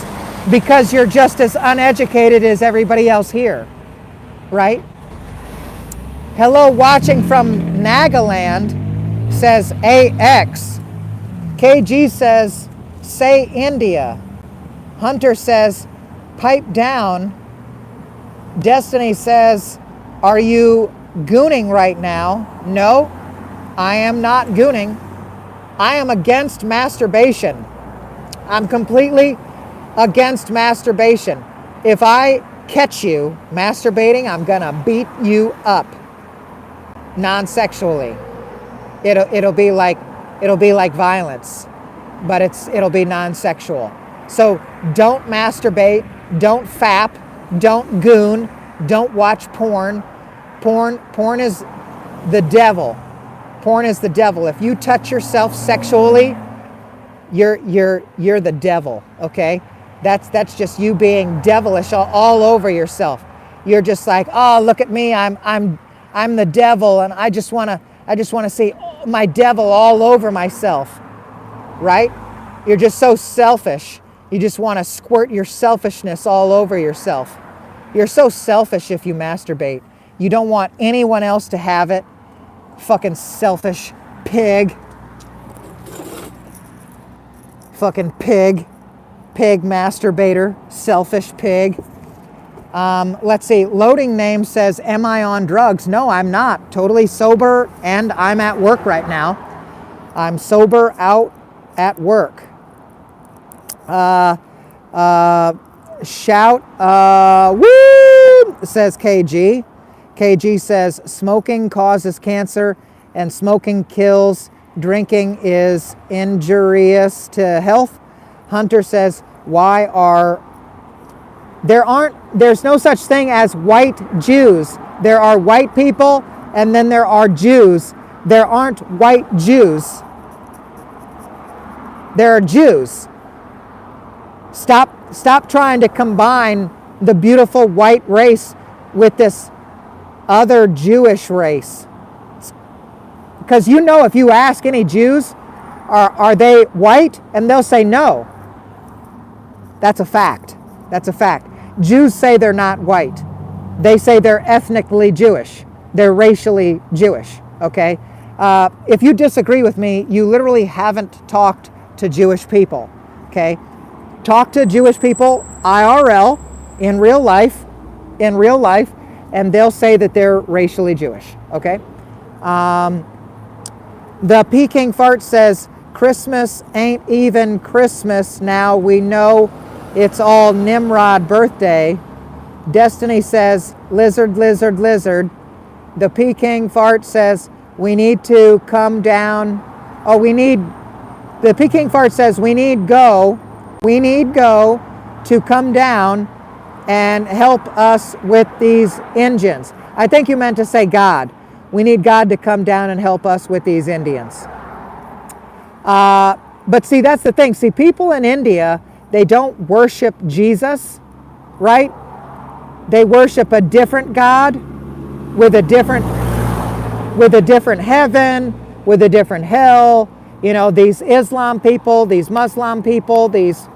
because you're just as uneducated as everybody else here, right? Hello, watching from Nagaland, says AX. KG says, say India. Hunter says, pipe down. Destiny says, are you gooning right now? No, I am not gooning. I am against masturbation. I'm completely against masturbation. If I catch you masturbating, I'm gonna beat you up non-sexually. It'll be like violence, but it'll be non-sexual. So don't masturbate, don't fap, don't goon, don't watch porn. Porn is the devil. Porn is the devil. If you touch yourself sexually, you're the devil, okay? That's just you being devilish all over yourself. You're just like, oh, look at me, I'm the devil, and I just wanna see my devil all over myself, right? You're just so selfish. You just want to squirt your selfishness all over yourself. You're so selfish if you masturbate. You don't want anyone else to have it. Fucking selfish pig. Fucking pig. Pig masturbator. Selfish pig. Let's see. Loading name says, am I on drugs? No, I'm not. Totally sober, and I'm at work right now. I'm sober out at work. Shout, woo, says KG. KG says, smoking causes cancer and smoking kills. Drinking is injurious to health. Hunter says, there's no such thing as white Jews. There are white people, and then there are Jews. There aren't white Jews. There are Jews. Stop trying to combine the beautiful white race with this other Jewish race. Because you know, if you ask any Jews, are they white? And they'll say no. That's a fact. That's a fact. Jews say they're not white. They say they're ethnically Jewish. They're racially Jewish, okay? If you disagree with me, you literally haven't talked to Jewish people, okay? Talk to Jewish people IRL, in real life, and they'll say that they're racially Jewish, okay? The Peking Fart says, Christmas ain't even Christmas now. We know it's all Nimrod birthday. Destiny says, lizard, lizard, lizard. The Peking Fart says, we need to come down. Oh, the Peking Fart says, we need go to come down and help us with these engines. I think you meant to say God. We need God to come down and help us with these Indians. But see, that's the thing. See, people in India, they don't worship Jesus, right? They worship a different God with a different heaven, with a different hell. You know, these Islam people, these Muslim people, these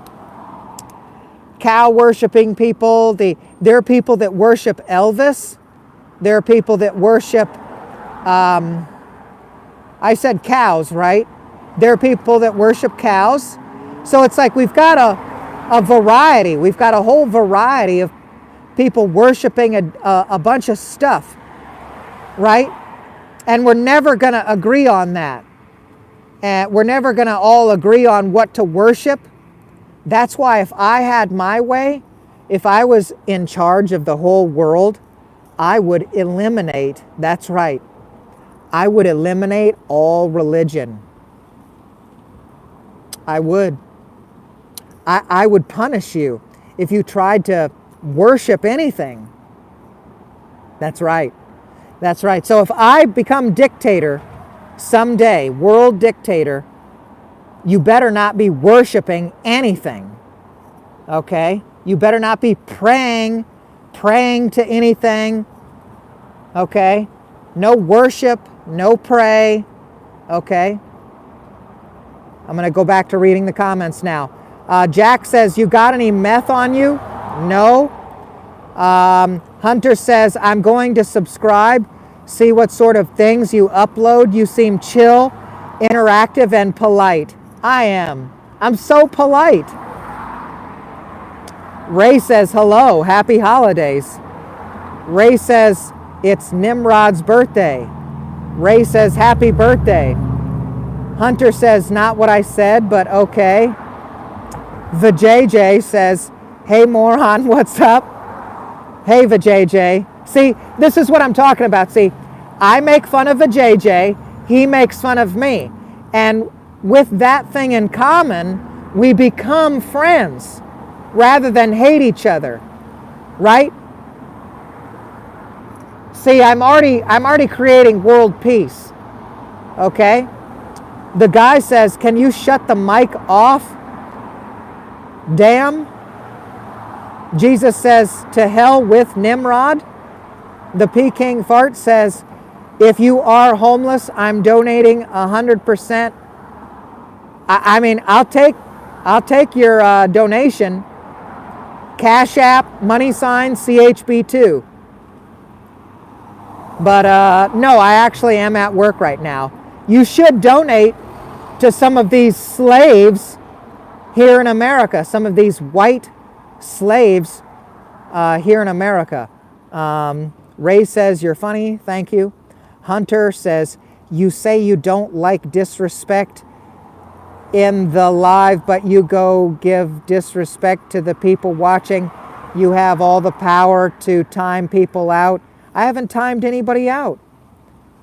cow worshiping people, there are people that worship Elvis. There are people that worship, I said cows, right? There are people that worship cows. So it's like we've got a variety. We've got a whole variety of people worshiping a bunch of stuff, right? And we're never going to agree on that. And we're never going to all agree on what to worship. That's why if I had my way, if I was in charge of the whole world, I would eliminate, that's right, I would eliminate all religion. I would. I would punish you if you tried to worship anything. That's right. That's right. So if I become dictator someday, world dictator, you better not be worshiping anything. Okay? You better not be praying to anything. Okay? No worship, no pray. Okay? I'm going to go back to reading the comments now. Jack says, you got any meth on you? No. Hunter says, I'm going to subscribe, see what sort of things you upload. You seem chill, interactive, and polite. I am. I'm so polite. Ray says, hello, happy holidays. Ray says, it's Nimrod's birthday. Ray says, happy birthday. Hunter says, not what I said, but okay. Vajayjay says, hey moron, what's up? Hey Vajayjay. See, this is what I'm talking about. See, I make fun of Vajayjay, he makes fun of me. And with that thing in common, we become friends rather than hate each other, right? See, I'm already creating world peace, okay? The guy says, can you shut the mic off? Damn. Jesus says, to hell with Nimrod. The Peking Fart says, if you are homeless, I'm donating 100%. I mean, I'll take your donation. Cash App, money sign, CHB2. But no, I actually am at work right now. You should donate to some of these slaves here in America, some of these white slaves here in America. Ray says, you're funny, thank you. Hunter says, you say you don't like disrespect in the live, but you go give disrespect to the people watching. You have all the power to time people out. I haven't timed anybody out.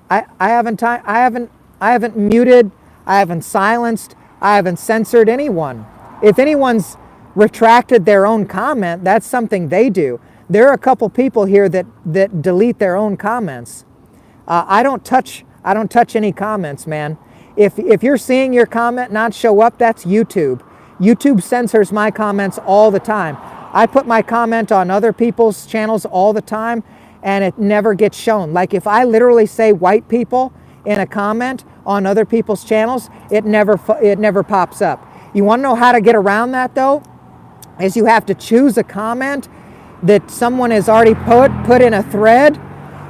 I haven't muted, I haven't silenced, I haven't censored anyone. If anyone's retracted their own comment, that's something they do. There are a couple people here that delete their own comments. I don't touch any comments, man. If you're seeing your comment not show up, that's YouTube. YouTube censors my comments all the time. I put my comment on other people's channels all the time, and it never gets shown. Like if I literally say white people in a comment on other people's channels, it never pops up. You want to know how to get around that though? Is you have to choose a comment that someone has already put in a thread,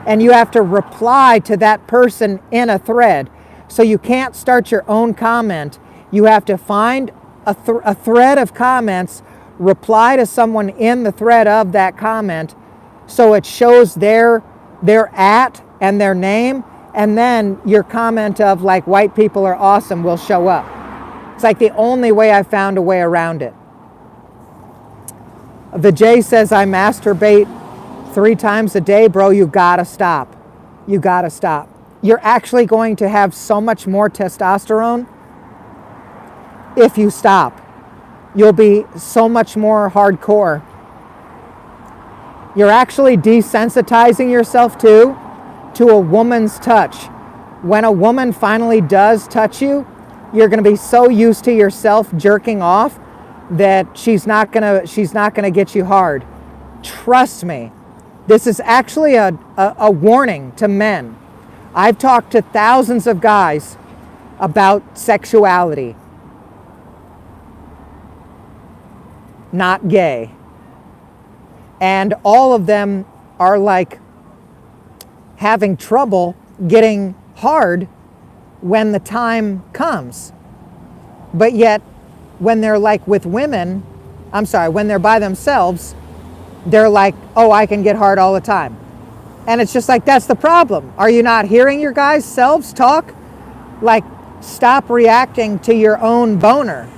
and you have to reply to that person in a thread. So you can't start your own comment. You have to find a thread of comments, reply to someone in the thread of that comment, so it shows their at and their name, and then your comment of like white people are awesome will show up. It's like the only way I found a way around it. The J says I masturbate 3 times a day. Bro, you gotta stop. You gotta stop. You're actually going to have so much more testosterone if you stop. You'll be so much more hardcore. You're actually desensitizing yourself to a woman's touch. When a woman finally does touch you, you're going to be so used to yourself jerking off that she's not gonna get you hard. Trust me. This is actually a warning to men. I've talked to thousands of guys about sexuality. Not gay. And all of them are like having trouble getting hard when the time comes. But yet, when they're like with women, when they're by themselves, they're like, oh, I can get hard all the time. And it's just like, that's the problem. Are you not hearing your guys' selves talk? Like, stop reacting to your own boner.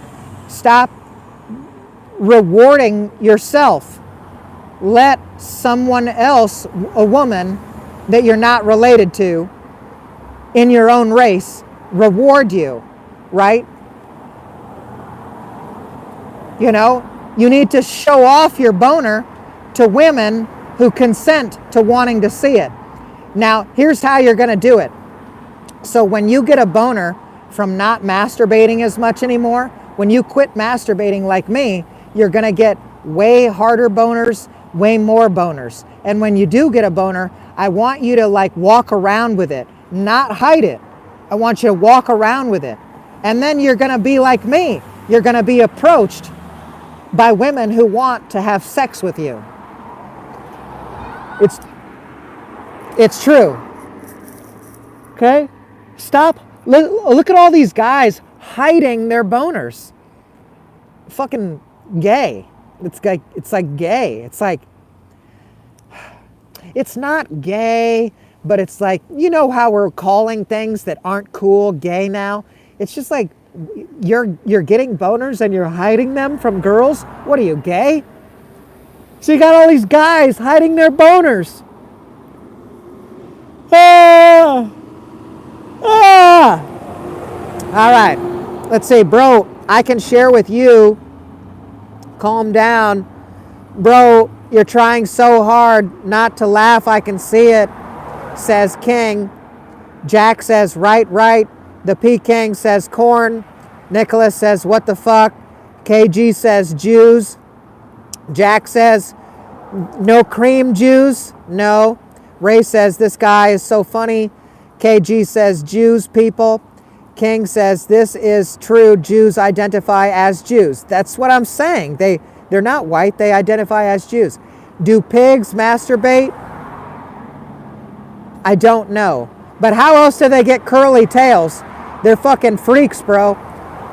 Stop rewarding yourself. Let someone else, a woman that you're not related to, in your own race, reward you, right? You know, you need to show off your boner to women who consent to wanting to see it. Now, here's how you're going to do it. So when you get a boner from not masturbating as much anymore, when you quit masturbating like me, you're going to get way harder boners, way more boners. And when you do get a boner, I want you to like walk around with it, not hide it. I want you to walk around with it. And then you're going to be like me. You're going to be approached by women who want to have sex with you. It's true. Okay? Stop. Look at all these guys hiding their boners. Fucking gay. It's like gay. It's like, it's not gay, but it's like, you know how we're calling things that aren't cool gay now? It's just like, you're getting boners and you're hiding them from girls? What are you, gay? So you got all these guys hiding their boners. All right. Let's see, bro, I can share with you. Calm down. Bro, you're trying so hard not to laugh. I can see it, says King. Jack says, right. The Peking says corn. Nicholas says, what the fuck? KG says Jews. Jack says, no cream Jews. No. Ray says, this guy is so funny. KG says, Jews people. King says, this is true. Jews identify as Jews. That's what I'm saying. They're not white. They identify as Jews. Do pigs masturbate? I don't know. But how else do they get curly tails? They're fucking freaks, bro.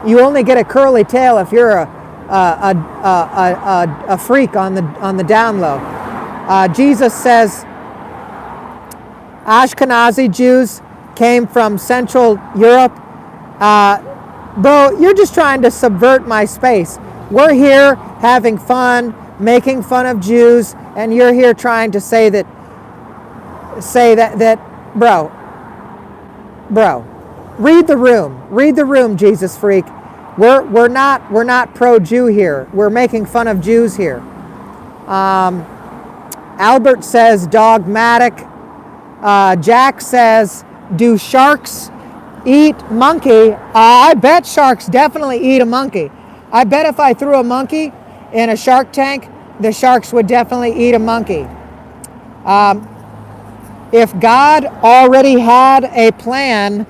You only get a curly tail if you're a freak on the down low. Jesus says Ashkenazi Jews came from Central Europe. Bro, you're just trying to subvert my space. We're here having fun, making fun of Jews, and you're here trying to say that bro, read the room, Jesus freak. We're not pro-Jew here. We're making fun of Jews here. Albert says dogmatic. Jack says, do sharks eat monkey? I bet sharks definitely eat a monkey. I bet if I threw a monkey in a shark tank, the sharks would definitely eat a monkey. If God already had a plan,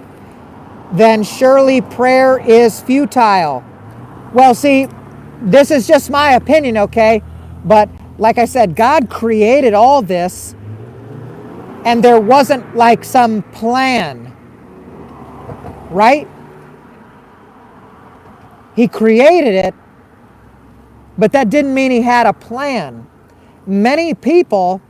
then surely prayer is futile. Well, see, this is just my opinion, okay? But like I said, God created all this, and there wasn't like some plan, right? He created it, but that didn't mean he had a plan. Many people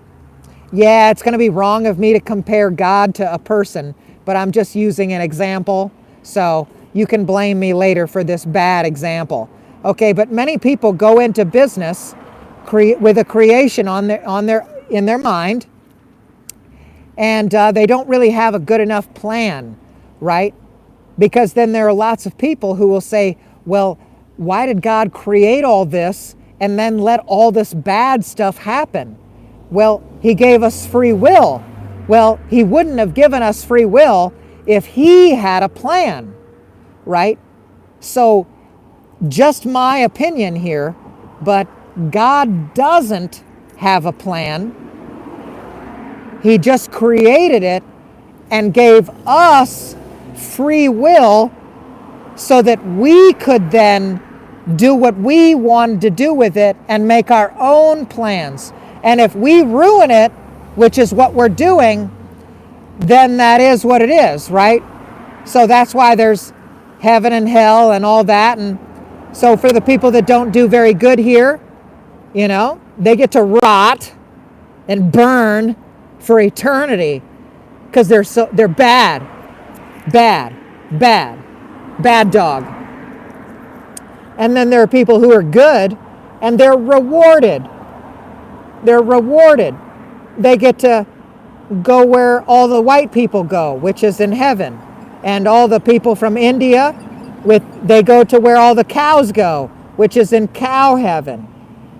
Yeah, it's going to be wrong of me to compare God to a person, but I'm just using an example. So you can blame me later for this bad example. Okay, but many people go into business with a creation in their mind, and they don't really have a good enough plan, right? Because then there are lots of people who will say, well, why did God create all this and then let all this bad stuff happen? Well, he gave us free will. Well, he wouldn't have given us free will if he had a plan, right? So just my opinion here, but God doesn't have a plan. He just created it and gave us free will so that we could then do what we wanted to do with it and make our own plans. And if we ruin it, which is what we're doing, then that is what it is, right? So that's why there's heaven and hell and all that. And so for the people that don't do very good here, they get to rot and burn for eternity because they're bad dog. And then there are people who are good and they're rewarded. They get to go where all the white people go, which is in heaven. And all the people from India, they go to where all the cows go, which is in cow heaven.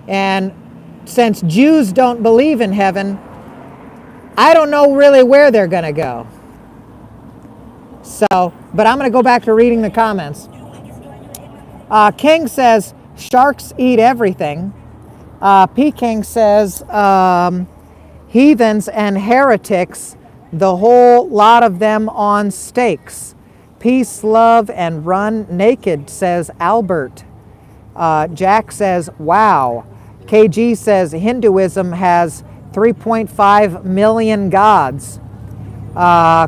And since Jews don't believe in heaven, I don't know really where they're going to go. So, but I'm going to go back to reading the comments. King says, sharks eat everything. P. King says, heathens and heretics, the whole lot of them on stakes. Peace, love, and run naked, says Albert. Jack says, wow. KG says, Hinduism has 3.5 million gods.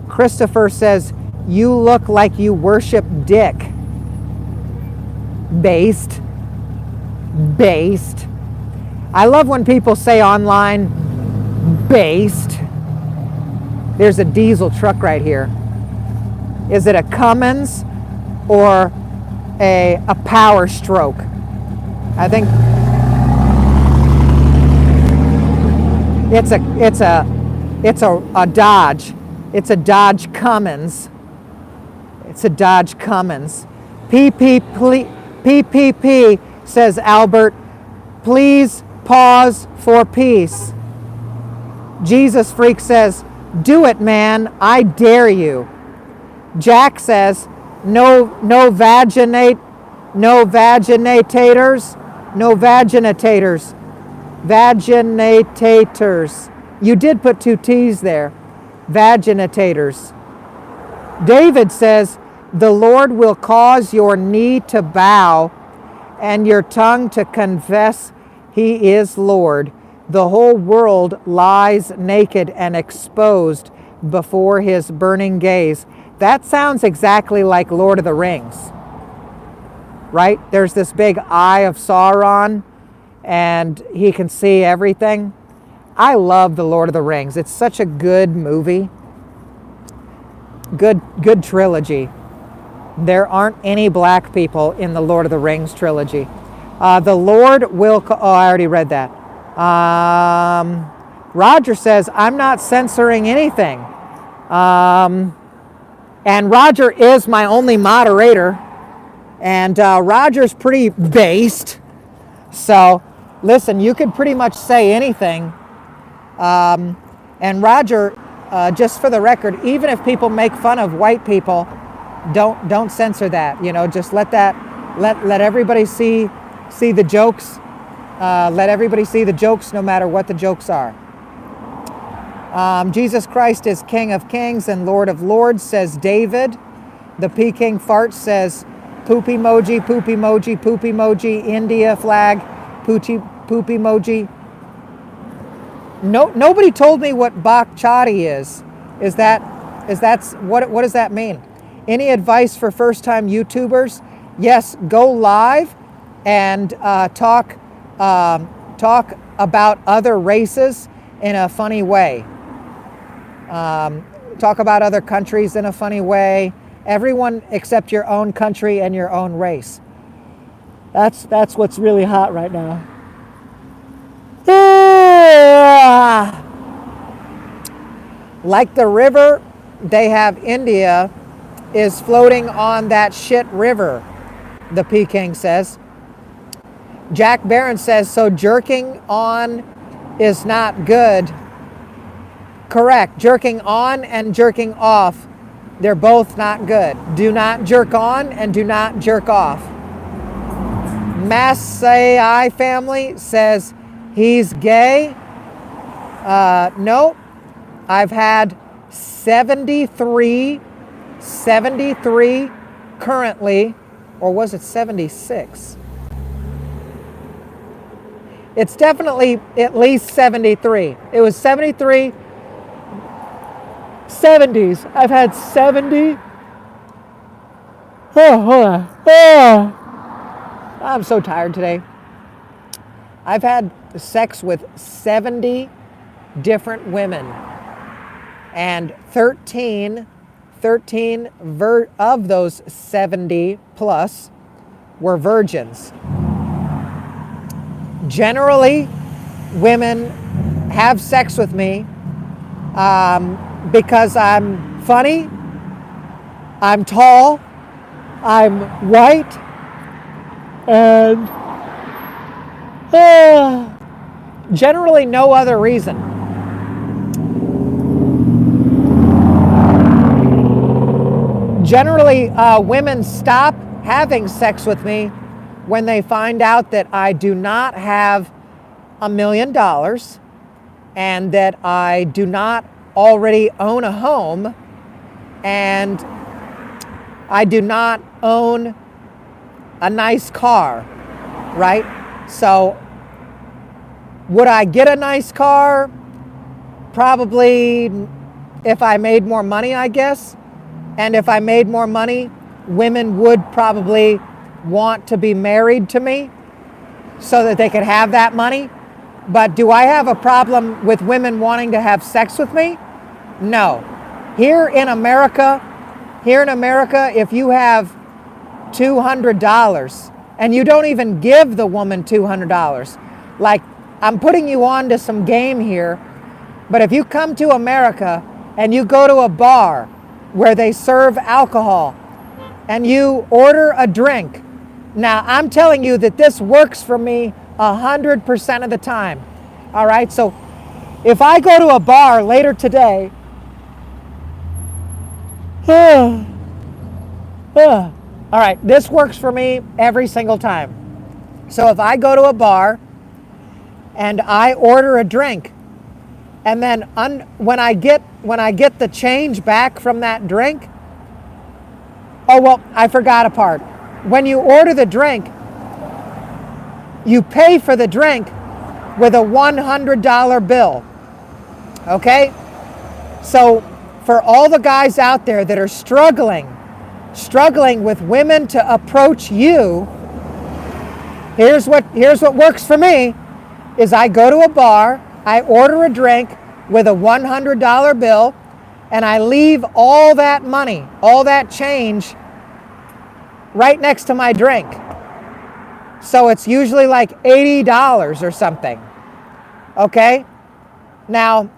Christopher says, you look like you worship dick. Based. I love when people say online, based. There's a diesel truck right here. Is it a Cummins or a Power Stroke? I think it's a Dodge. It's a Dodge Cummins. PPP, says Albert. Please pause for peace. Jesus Freak says, do it, man. I dare you. Jack says, no vaginators. You did put 2 T's there. Vaginators. David says, the Lord will cause your knee to bow and your tongue to confess he is Lord. The whole world lies naked and exposed before his burning gaze. That sounds exactly like Lord of the Rings, right? There's this big eye of Sauron and he can see everything. I love the Lord of the Rings. It's such a good movie. Good trilogy. There aren't any black people in the Lord of the Rings trilogy. The Lord will... I already read that. Roger says, I'm not censoring anything. And Roger is my only moderator. And Roger's pretty based. So, listen, you could pretty much say anything. And Roger, just for the record, even if people make fun of white people, don't censor that. Just let everybody see the jokes. Let everybody see the jokes, no matter what the jokes are. Jesus Christ is King of Kings and Lord of Lords, says David. The Peking Fart says poop emoji, poop emoji, poop emoji, India flag, poop emoji. No, nobody told me what bak chatti is. What does that mean? Any advice for first-time YouTubers? Yes, go live and talk about other races in a funny way. Talk about other countries in a funny way. Everyone except your own country and your own race. That's what's really hot right now. Like the river they have India is floating on that shit river, the Peking says. Jack Barron says, so jerking on is not good. Correct. Jerking on and jerking off, they're both not good. Do not jerk on and do not jerk off. Massai family says he's gay. No, I've had 73 currently, or was it 76? It's definitely at least 73. It was 73, 70s. I've had 70. Oh, hold on. Oh. I'm so tired today. I've had sex with 70 different women, and 13 of those 70 plus were virgins. Generally, women have sex with me because I'm funny, I'm tall, I'm white, and generally no other reason. Generally, women stop having sex with me when they find out that I do not have $1 million and that I do not already own a home and I do not own a nice car, right? So would I get a nice car? Probably if I made more money, I guess. And if I made more money, women would probably want to be married to me so that they could have that money. But do I have a problem with women wanting to have sex with me? No. Here in America, if you have $200 and you don't even give the woman $200, like, I'm putting you on to some game here, but if you come to America and you go to a bar where they serve alcohol and you order a drink, now I'm telling you that this works for me 100% of the time. All right, so if I go to a bar later today, all right, this works for me every single time. So if I go to a bar and I order a drink, and then when I get the change back from that drink, oh well, I forgot a part. When you order the drink, you pay for the drink with a $100 bill. Okay? So for all the guys out there that are struggling with women to approach you, here's what works for me is I go to a bar, I order a drink with a $100 bill, and I leave all that money, all that change right next to my drink. So it's usually like $80 or something. Okay? Now,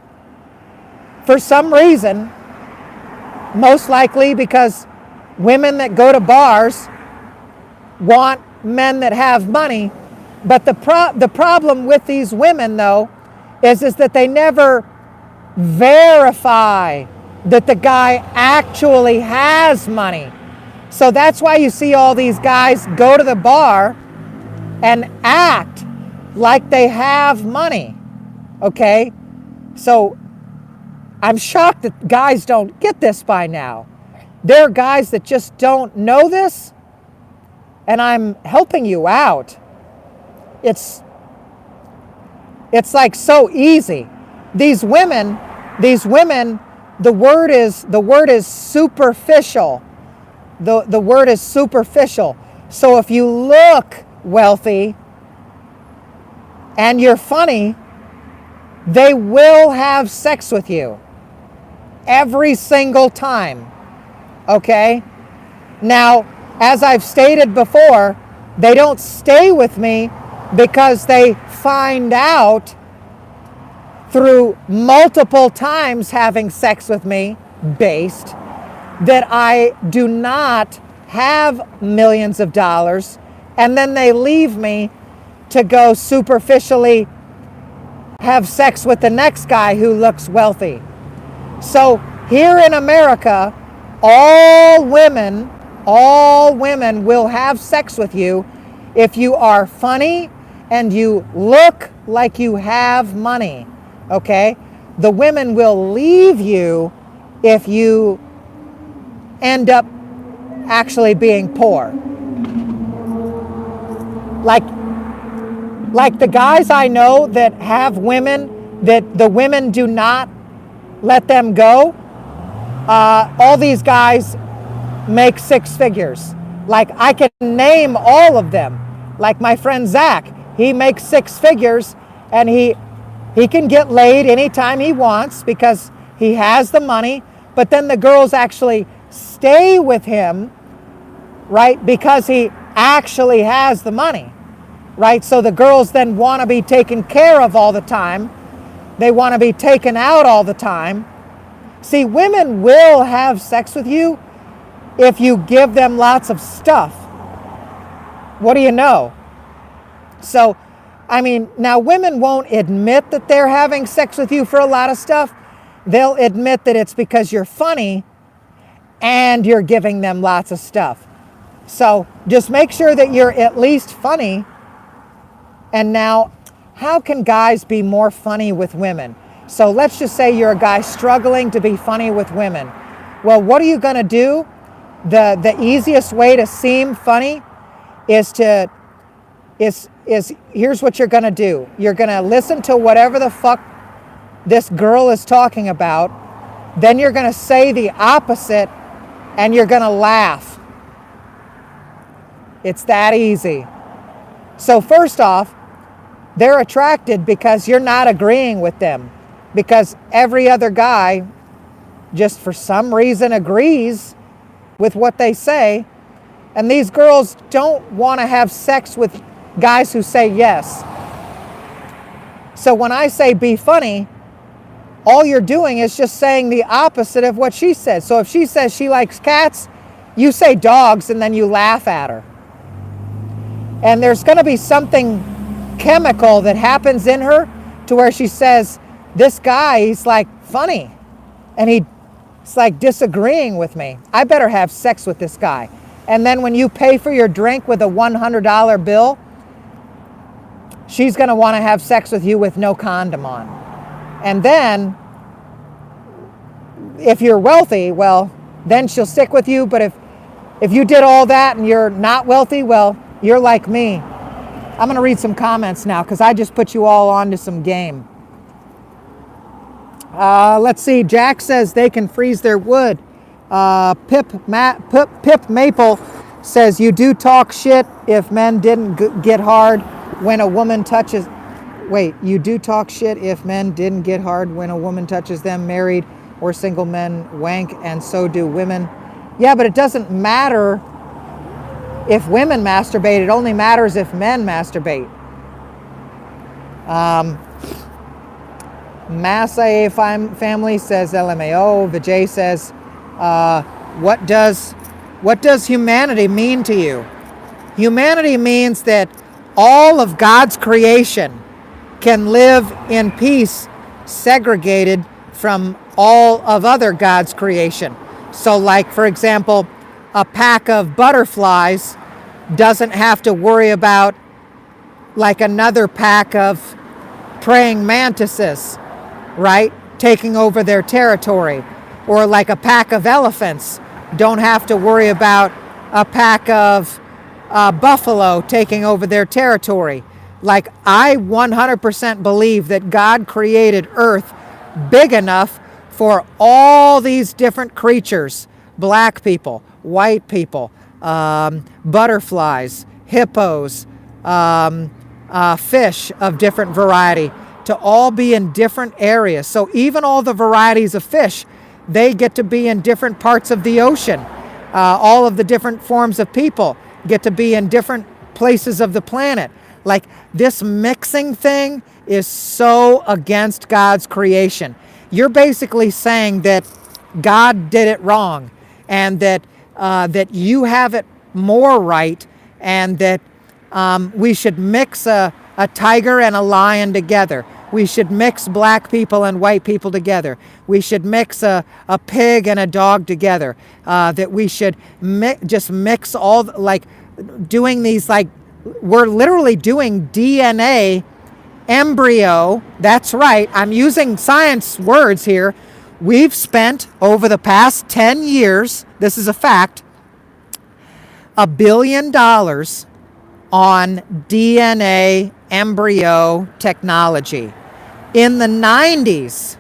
for some reason, most likely because women that go to bars want men that have money, but the problem with these women, though, is that they never verify that the guy actually has money. So that's why you see all these guys go to the bar and act like they have money. Okay? So I'm shocked that guys don't get this by now. There are guys that just don't know this, and I'm helping you out. It's like so easy. These women, the word is superficial. The word is superficial. So if you look wealthy and you're funny, they will have sex with you every single time, okay? Now, as I've stated before, they don't stay with me because they find out through multiple times having sex with me based that I do not have millions of dollars, and then they leave me to go superficially have sex with the next guy who looks wealthy. So here in America, all women will have sex with you if you are funny and you look like you have money, okay? The women will leave you if you end up actually being poor. Like the guys I know that have women, that the women do not let them go, all these guys make six figures. Like I can name all of them. Like my friend Zach, he makes six figures, and he can get laid anytime he wants because he has the money, but then the girls actually stay with him, right? Because he actually has the money, right? So the girls then want to be taken care of all the time. They want to be taken out all the time. See, women will have sex with you if you give them lots of stuff. What do you know? So, I mean, now women won't admit that they're having sex with you for a lot of stuff. They'll admit that it's because you're funny and you're giving them lots of stuff. So just make sure that you're at least funny. And now, how can guys be more funny with women? So let's just say you're a guy struggling to be funny with women. Well, what are you going to do? The easiest way to seem funny is here's what you're going to do. You're going to listen to whatever the fuck this girl is talking about. Then you're going to say the opposite, and you're going to laugh. It's that easy. So first off, they're attracted because you're not agreeing with them, because every other guy just for some reason agrees with what they say, and these girls don't want to have sex with guys who say yes. So when I say be funny, all you're doing is just saying the opposite of what she says. So if she says she likes cats, you say dogs, and then you laugh at her. And there's going to be something chemical that happens in her to where she says, this guy, he's like funny, and he's like disagreeing with me. I better have sex with this guy. And then when you pay for your drink with a $100 bill, she's going to want to have sex with you with no condom on. And then, if you're wealthy, well, then she'll stick with you. But if you did all that and you're not wealthy, well, you're like me. I'm going to read some comments now because I just put you all onto some game. Let's see. Jack says they can freeze their wood. Pip Maple says you do talk shit if men didn't get hard when a woman touches. Wait, you do talk shit if men didn't get hard when a woman touches them. Married or single men wank, and so do women. Yeah, but it doesn't matter if women masturbate. It only matters if men masturbate. Masae family says LMAO. Vijay says, what does humanity mean to you? Humanity means that all of God's creation can live in peace, segregated from all of other God's creation. So like, for example, a pack of butterflies doesn't have to worry about like another pack of praying mantises, right, taking over their territory. Or like a pack of elephants don't have to worry about a pack of buffalo taking over their territory. Like, I 100% believe that God created Earth big enough for all these different creatures, black people, white people, butterflies, hippos, fish of different variety, to all be in different areas. So even all the varieties of fish, they get to be in different parts of the ocean. All of the different forms of people get to be in different places of the planet. Like, this mixing thing is so against God's creation. You're basically saying that God did it wrong, and that you have it more right, and that we should mix a tiger and a lion together. We should mix black people and white people together. We should mix a pig and a dog together. That we should just mix all, like, doing these, like, we're literally doing DNA embryo. That's right. I'm using science words here. We've spent over the past 10 years, this is a fact, $1 billion on DNA embryo technology. In the 90s,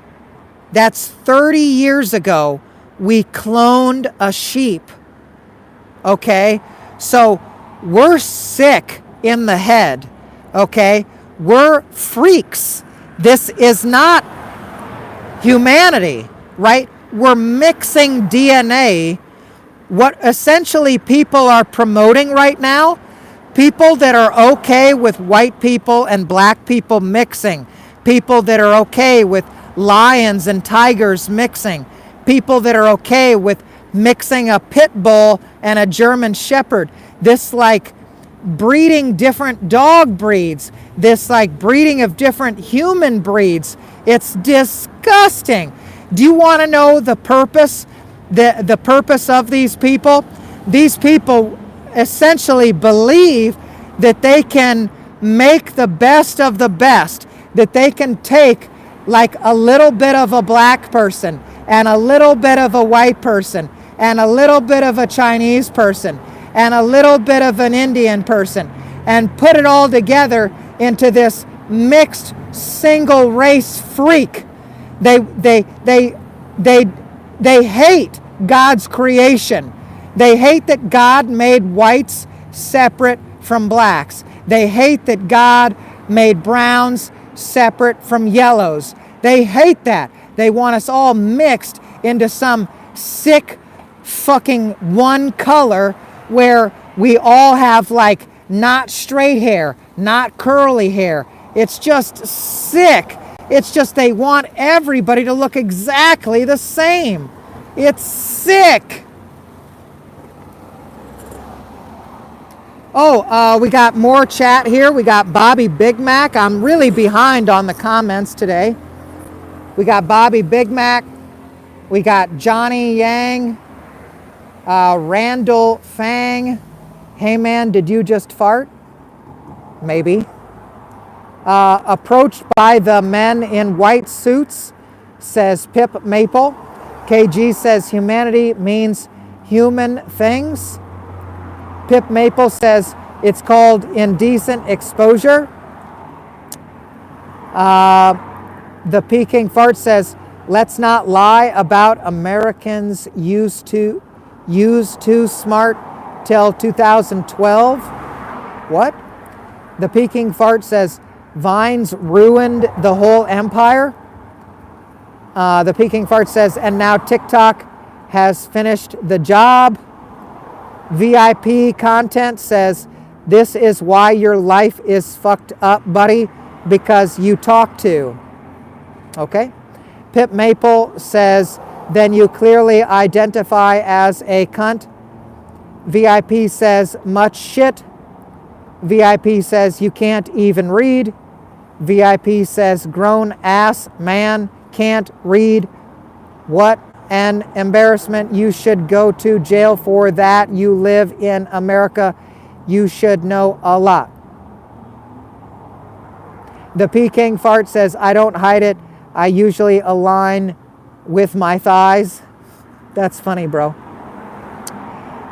that's 30 years ago, we cloned a sheep. Okay? So we're sick in the head. Okay? We're freaks. This is not humanity, right? We're mixing DNA. What essentially people are promoting right now, people that are okay with white people and black people mixing, people that are okay with lions and tigers mixing, people that are okay with mixing a pit bull and a German shepherd, this, like, breeding different dog breeds, this, like, breeding of different human breeds. It's disgusting. Do you want to know the purpose? The purpose of these people? These people essentially believe that they can make the best of the best, that they can take, like, a little bit of a black person and a little bit of a white person and a little bit of a Chinese person and a little bit of an Indian person, and put it all together into this mixed single race freak. They hate God's creation. They hate that God made whites separate from blacks. They hate that God made browns separate from yellows. They hate that. They want us all mixed into some sick fucking one color where we all have, like, not straight hair, not curly hair. It's just sick. It's just they want everybody to look exactly the same. It's sick. Oh, we got more chat here. We got Bobby Big Mac. I'm really behind on the comments today. We got Bobby Big Mac. We got Johnny Yang. Randall Fang. Hey man, did you just fart? Maybe. Approached by the men in white suits, says Pip Maple. KG says humanity means human things. Pip Maple says it's called indecent exposure. The Peking Fart says, let's not lie about Americans used too smart till 2012. What? The Peking Fart says, Vines ruined the whole empire. The Peking Fart says, and now TikTok has finished the job. VIP Content says, this is why your life is fucked up, buddy, because you talk to. Okay. Pip Maple says, then you clearly identify as a cunt. VIP says, much shit. VIP says, you can't even read. VIP says, grown ass man can't read. What an embarrassment. You should go to jail for that. You live in America. You should know a lot. The Peking Fart says, I don't hide it. I usually align with my thighs. That's funny, bro.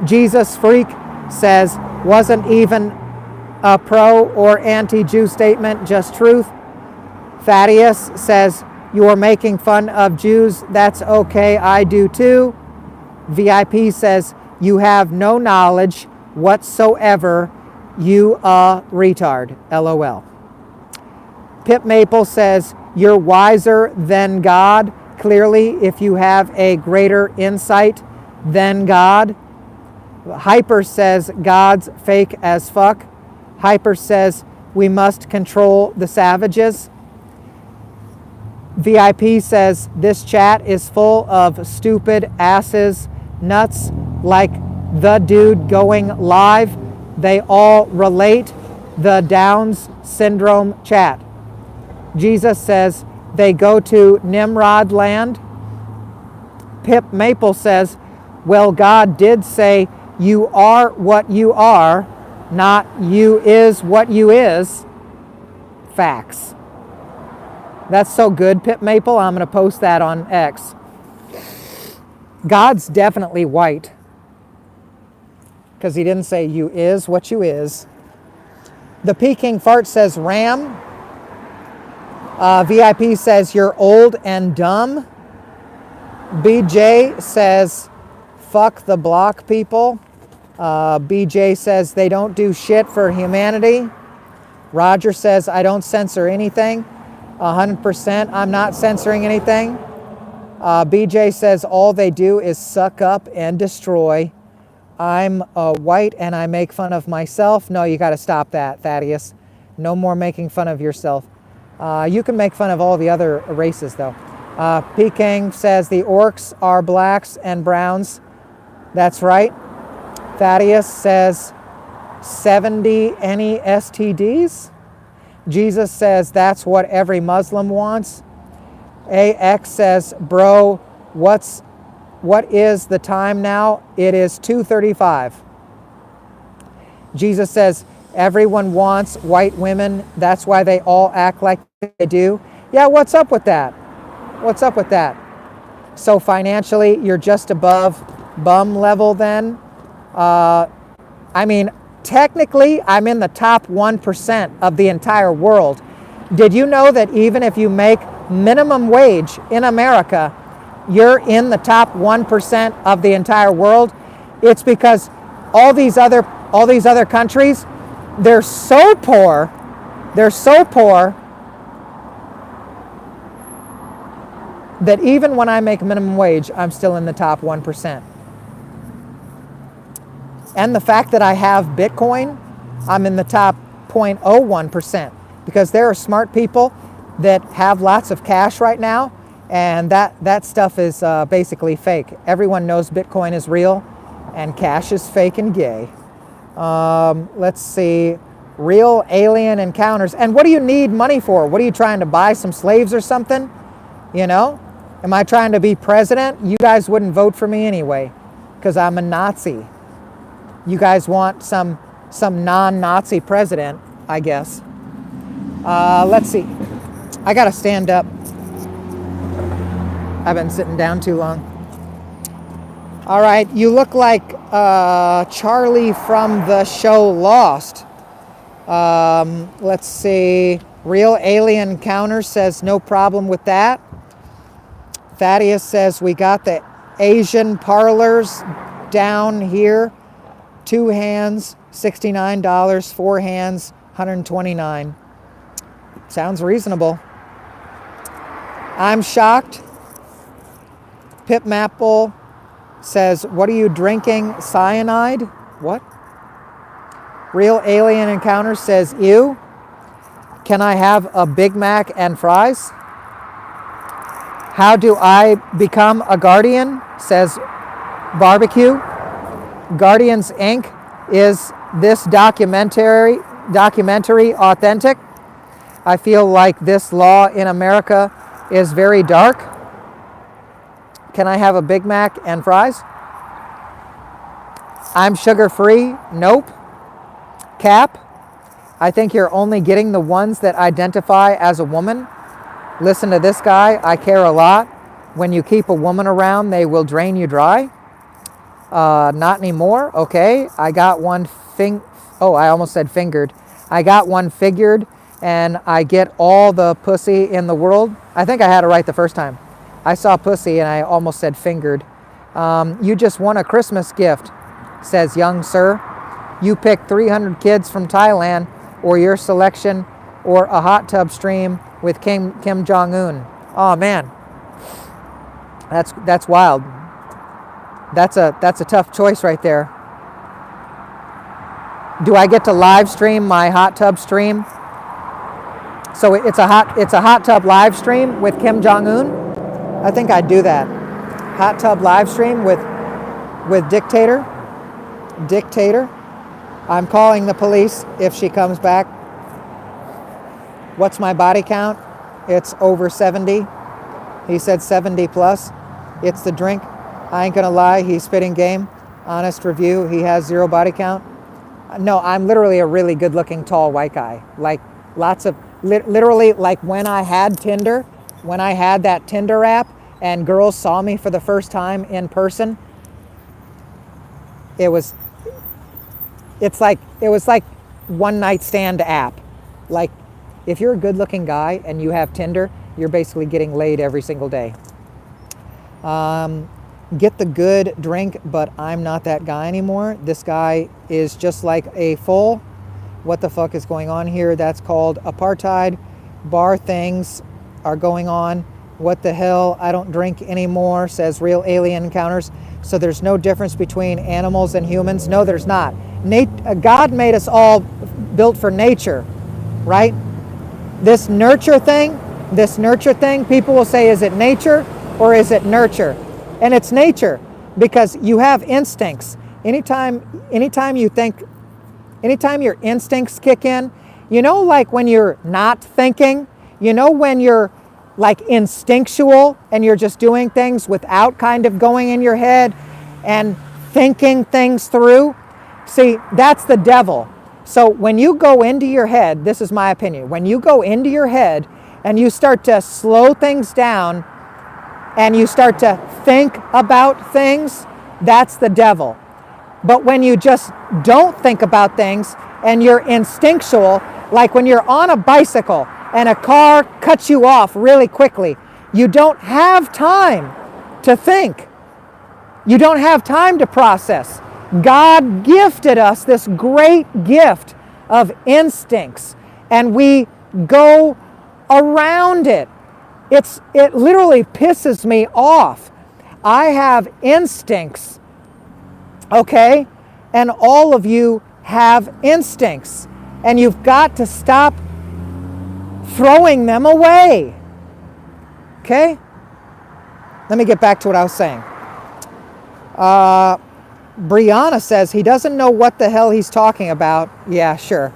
Jesus Freak says, wasn't even a pro or anti-Jew statement, just truth. Thaddeus says, you're making fun of Jews. That's okay, I do too. VIP says, you have no knowledge whatsoever. You a retard. LOL. Pip Maple says, you're wiser than God. Clearly, if you have a greater insight than God. Hyper says, God's fake as fuck. Hyper says, we must control the savages. VIP says, this chat is full of stupid asses, nuts, like the dude going live. They all relate. The Downs syndrome chat. Jesus says, they go to Nimrod land. Pip Maple says, well, God did say, you are what you are, not you is what you is. Facts. That's so good, Pip Maple. I'm going to post that on X. God's definitely white, because he didn't say you is what you is. The Peking Fart says Ram. VIP says you're old and dumb. BJ says fuck the block people. BJ says they don't do shit for humanity. Roger says I don't censor anything. 100%, I'm not censoring anything. BJ says all they do is suck up and destroy. I'm white and I make fun of myself. No, you got to stop that, Thaddeus. No more making fun of yourself. You can make fun of all the other races, though. Peking says the orcs are blacks and browns. That's right. Thaddeus says 70 any STDs. Jesus says that's what every Muslim wants. AX says, bro, what is the time now? It is 2:35. Jesus says, everyone wants white women. That's why they all act like they do. Yeah, what's up with that? What's up with that? So financially, you're just above bum level then? I mean, technically, I'm in the top 1% of the entire world. Did you know that even if you make minimum wage in America, you're in the top 1% of the entire world? It's because all these other countries, they're so poor that even when I make minimum wage, I'm still in the top 1%. And the fact that I have Bitcoin, I'm in the top 0.01%, because there are smart people that have lots of cash right now, and that stuff is basically fake. Everyone knows Bitcoin is real and cash is fake and gay. Let's see, real alien encounters. And what do you need money for? What are you trying to buy, some slaves or something? You know? Am I trying to be president? You guys wouldn't vote for me anyway, because I'm a Nazi. You guys want some non-Nazi president, I guess. Let's see. I gotta stand up. I've been sitting down too long. All right, you look like Charlie from the show Lost. Let's see. Real alien encounter says no problem with that. Thaddeus says we got the Asian parlors down here. 2 hands, $69. 4 hands, $129. Sounds reasonable. I'm shocked. Pip Maple says, what are you drinking? Cyanide? What? Real alien encounter says, ew. Can I have a Big Mac and fries? How do I become a guardian? Says Barbecue. Guardians Inc. Is this documentary authentic? I feel like this law in America is very dark. Can I have a Big Mac and fries? I'm sugar-free. Nope. Cap. I think you're only getting the ones that identify as a woman. Listen to this guy. I care a lot. When you keep a woman around, they will drain you dry. Not anymore. Okay. I got one I almost said fingered. I got one figured, and I get all the pussy in the world. I think I had it right the first time. I saw pussy and I almost said fingered. You just won a Christmas gift, says young sir. You picked 300 kids from Thailand, or your selection or a hot tub stream with Kim Jong-un. Oh man, that's wild. That's a tough choice right there. Do I get to live stream my hot tub stream? So it's a hot tub live stream with Kim Jong-un. I think I'd do that. Hot tub live stream with dictator. I'm calling the police if she comes back. What's my body count? It's over 70. He said 70 plus. It's the drink. I ain't gonna lie, he's spitting game. Honest review, he has 0 body count. No, I'm literally a really good looking tall white guy. Like lots of, literally like when I had Tinder, when I had that Tinder app and girls saw me for the first time in person, it was like one night stand app. Like if you're a good looking guy and you have Tinder, you're basically getting laid every single day. Get the good drink, but I'm not that guy anymore. This guy is just like a fool. What the fuck is going on here? That's called apartheid. Bar things are going on. What the hell? I don't drink anymore, says Real Alien Encounters. So there's no difference between animals and humans? No, there's not. God made us all built for nature, right? This nurture thing, people will say, is it nature or is it nurture? And it's nature because you have instincts. Anytime your instincts kick in, you know, like when you're not thinking, you know, when you're like instinctual and you're just doing things without kind of going in your head and thinking things through. See, that's the devil. So when you go into your head, this is my opinion, when you go into your head and you start to slow things down and you start to think about things, that's the devil. But when you just don't think about things and you're instinctual, like when you're on a bicycle and a car cuts you off really quickly, you don't have time to think. You don't have time to process. God gifted us this great gift of instincts, and we go around it. It literally pisses me off. I have instincts, okay? And all of you have instincts, and you've got to stop throwing them away, okay? Let me get back to what I was saying. Brianna says he doesn't know what the hell he's talking about. Yeah, sure.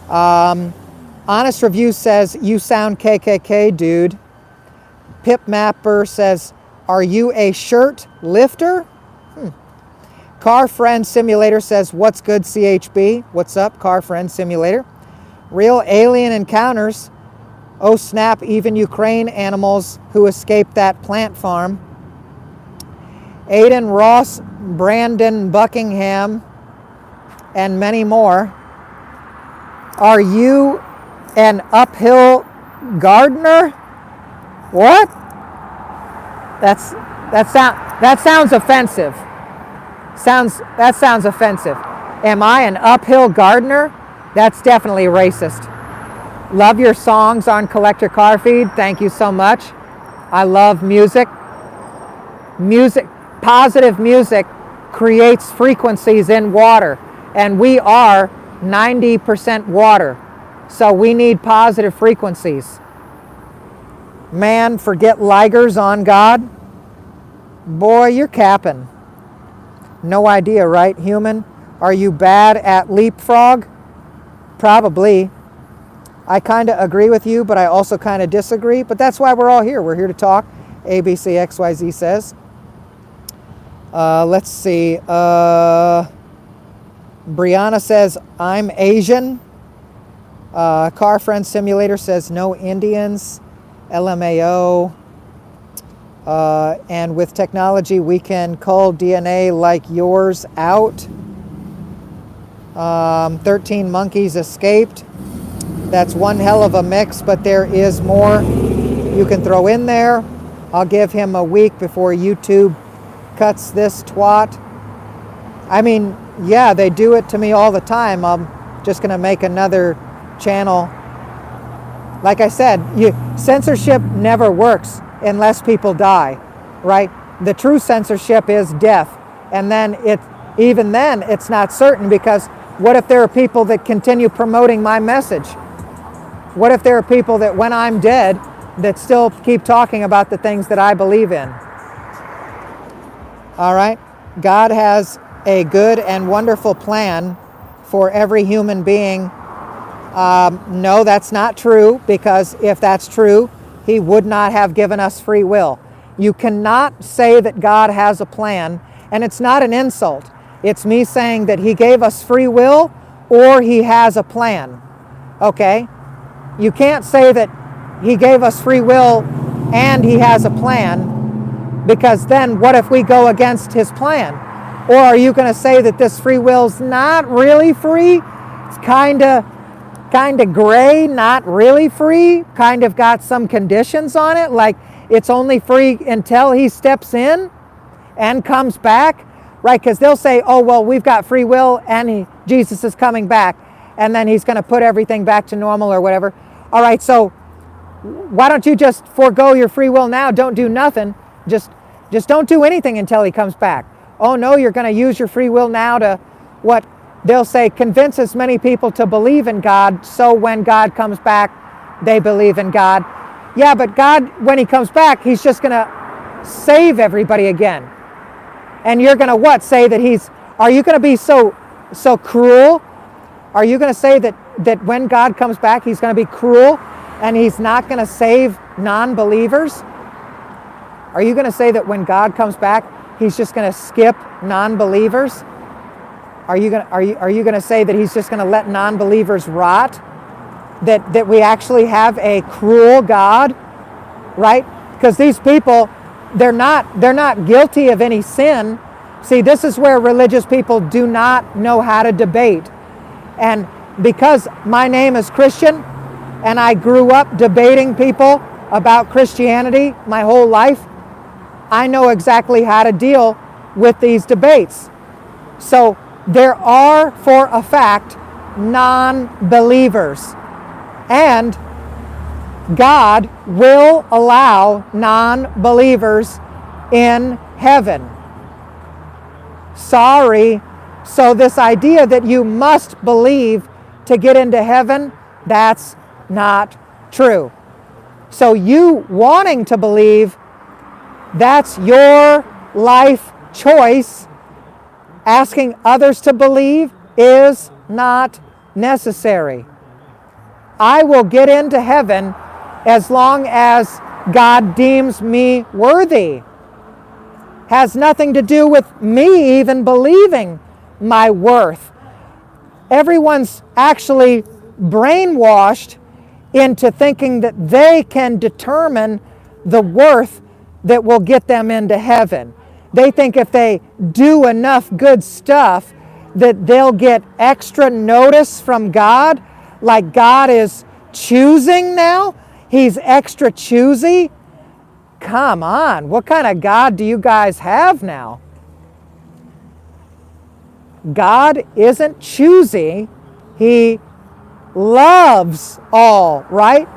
Honest Review says, you sound KKK, dude. Pip Mapper says, are you a shirt lifter? Car Friend Simulator says, what's good, CHB? What's up, Car Friend Simulator? Real Alien Encounters. Oh snap, even Ukraine animals who escaped that plant farm. Aiden Ross, Brandon Buckingham, and many more. Are you an uphill gardener? What? That sounds offensive. That sounds offensive. Am I an uphill gardener? That's definitely racist. Love your songs on Collector Car Feed. Thank you so much. I love music. Positive music creates frequencies in water, and we are 90% water, so we need positive frequencies. Man, forget Ligers on God. Boy, you're capping. No idea, right, human? Are you bad at leapfrog? Probably. I kind of agree with you, but I also kind of disagree, but that's why we're all here. We're here to talk. ABCXYZ says. Let's see. Brianna says, I'm Asian. Car Friend Simulator says, no Indians. LMAO. And with technology, we can cull DNA like yours out. 13 monkeys escaped. That's one hell of a mix, but there is more you can throw in there. I'll give him a week before YouTube cuts this twat. I mean, yeah, they do it to me all the time. I'm just going to make another channel Like I said, censorship never works unless people die, right? The true censorship is death. And then even then, it's not certain, because what if there are people that continue promoting my message? What if there are people that when I'm dead that still keep talking about the things that I believe in? All right? God has a good and wonderful plan for every human being. No, that's not true, because if that's true, he would not have given us free will. You cannot say that God has a plan, and it's not an insult. It's me saying that he gave us free will or he has a plan. Okay? You can't say that he gave us free will and he has a plan, because then what if we go against his plan? Or are you going to say that this free will's not really free? It's kind of gray, not really free, kind of got some conditions on it, like it's only free until he steps in and comes back, right? Because they'll say, oh, well, we've got free will and Jesus is coming back, and then he's going to put everything back to normal or whatever. All right, so why don't you just forego your free will now? Don't do nothing. Just don't do anything until he comes back. Oh, no, you're going to use your free will now to, what they'll say, convince as many people to believe in God, so when God comes back, they believe in God. Yeah, but God, when he comes back, he's just going to save everybody again. And you're going to what? Say that are you going to be so cruel? Are you going to say that when God comes back, he's going to be cruel and he's not going to save non-believers? Are you going to say that when God comes back, he's just going to skip non-believers? Are you going to say that he's just going to let non-believers rot? That we actually have a cruel God, right? Because these people, they're not guilty of any sin. See, this is where religious people do not know how to debate. And because my name is Christian and I grew up debating people about Christianity my whole life, I know exactly how to deal with these debates. So there are, for a fact, non-believers. And God will allow non-believers in heaven. Sorry. So this idea that you must believe to get into heaven, that's not true. So you wanting to believe, that's your life choice. Asking others to believe is not necessary. I will get into heaven as long as God deems me worthy. Has nothing to do with me even believing my worth. Everyone's actually brainwashed into thinking that they can determine the worth that will get them into heaven. They think if they do enough good stuff that they'll get extra notice from God, like God is choosing now. He's extra choosy. Come on, what kind of God do you guys have now? God isn't choosy. He loves all, right?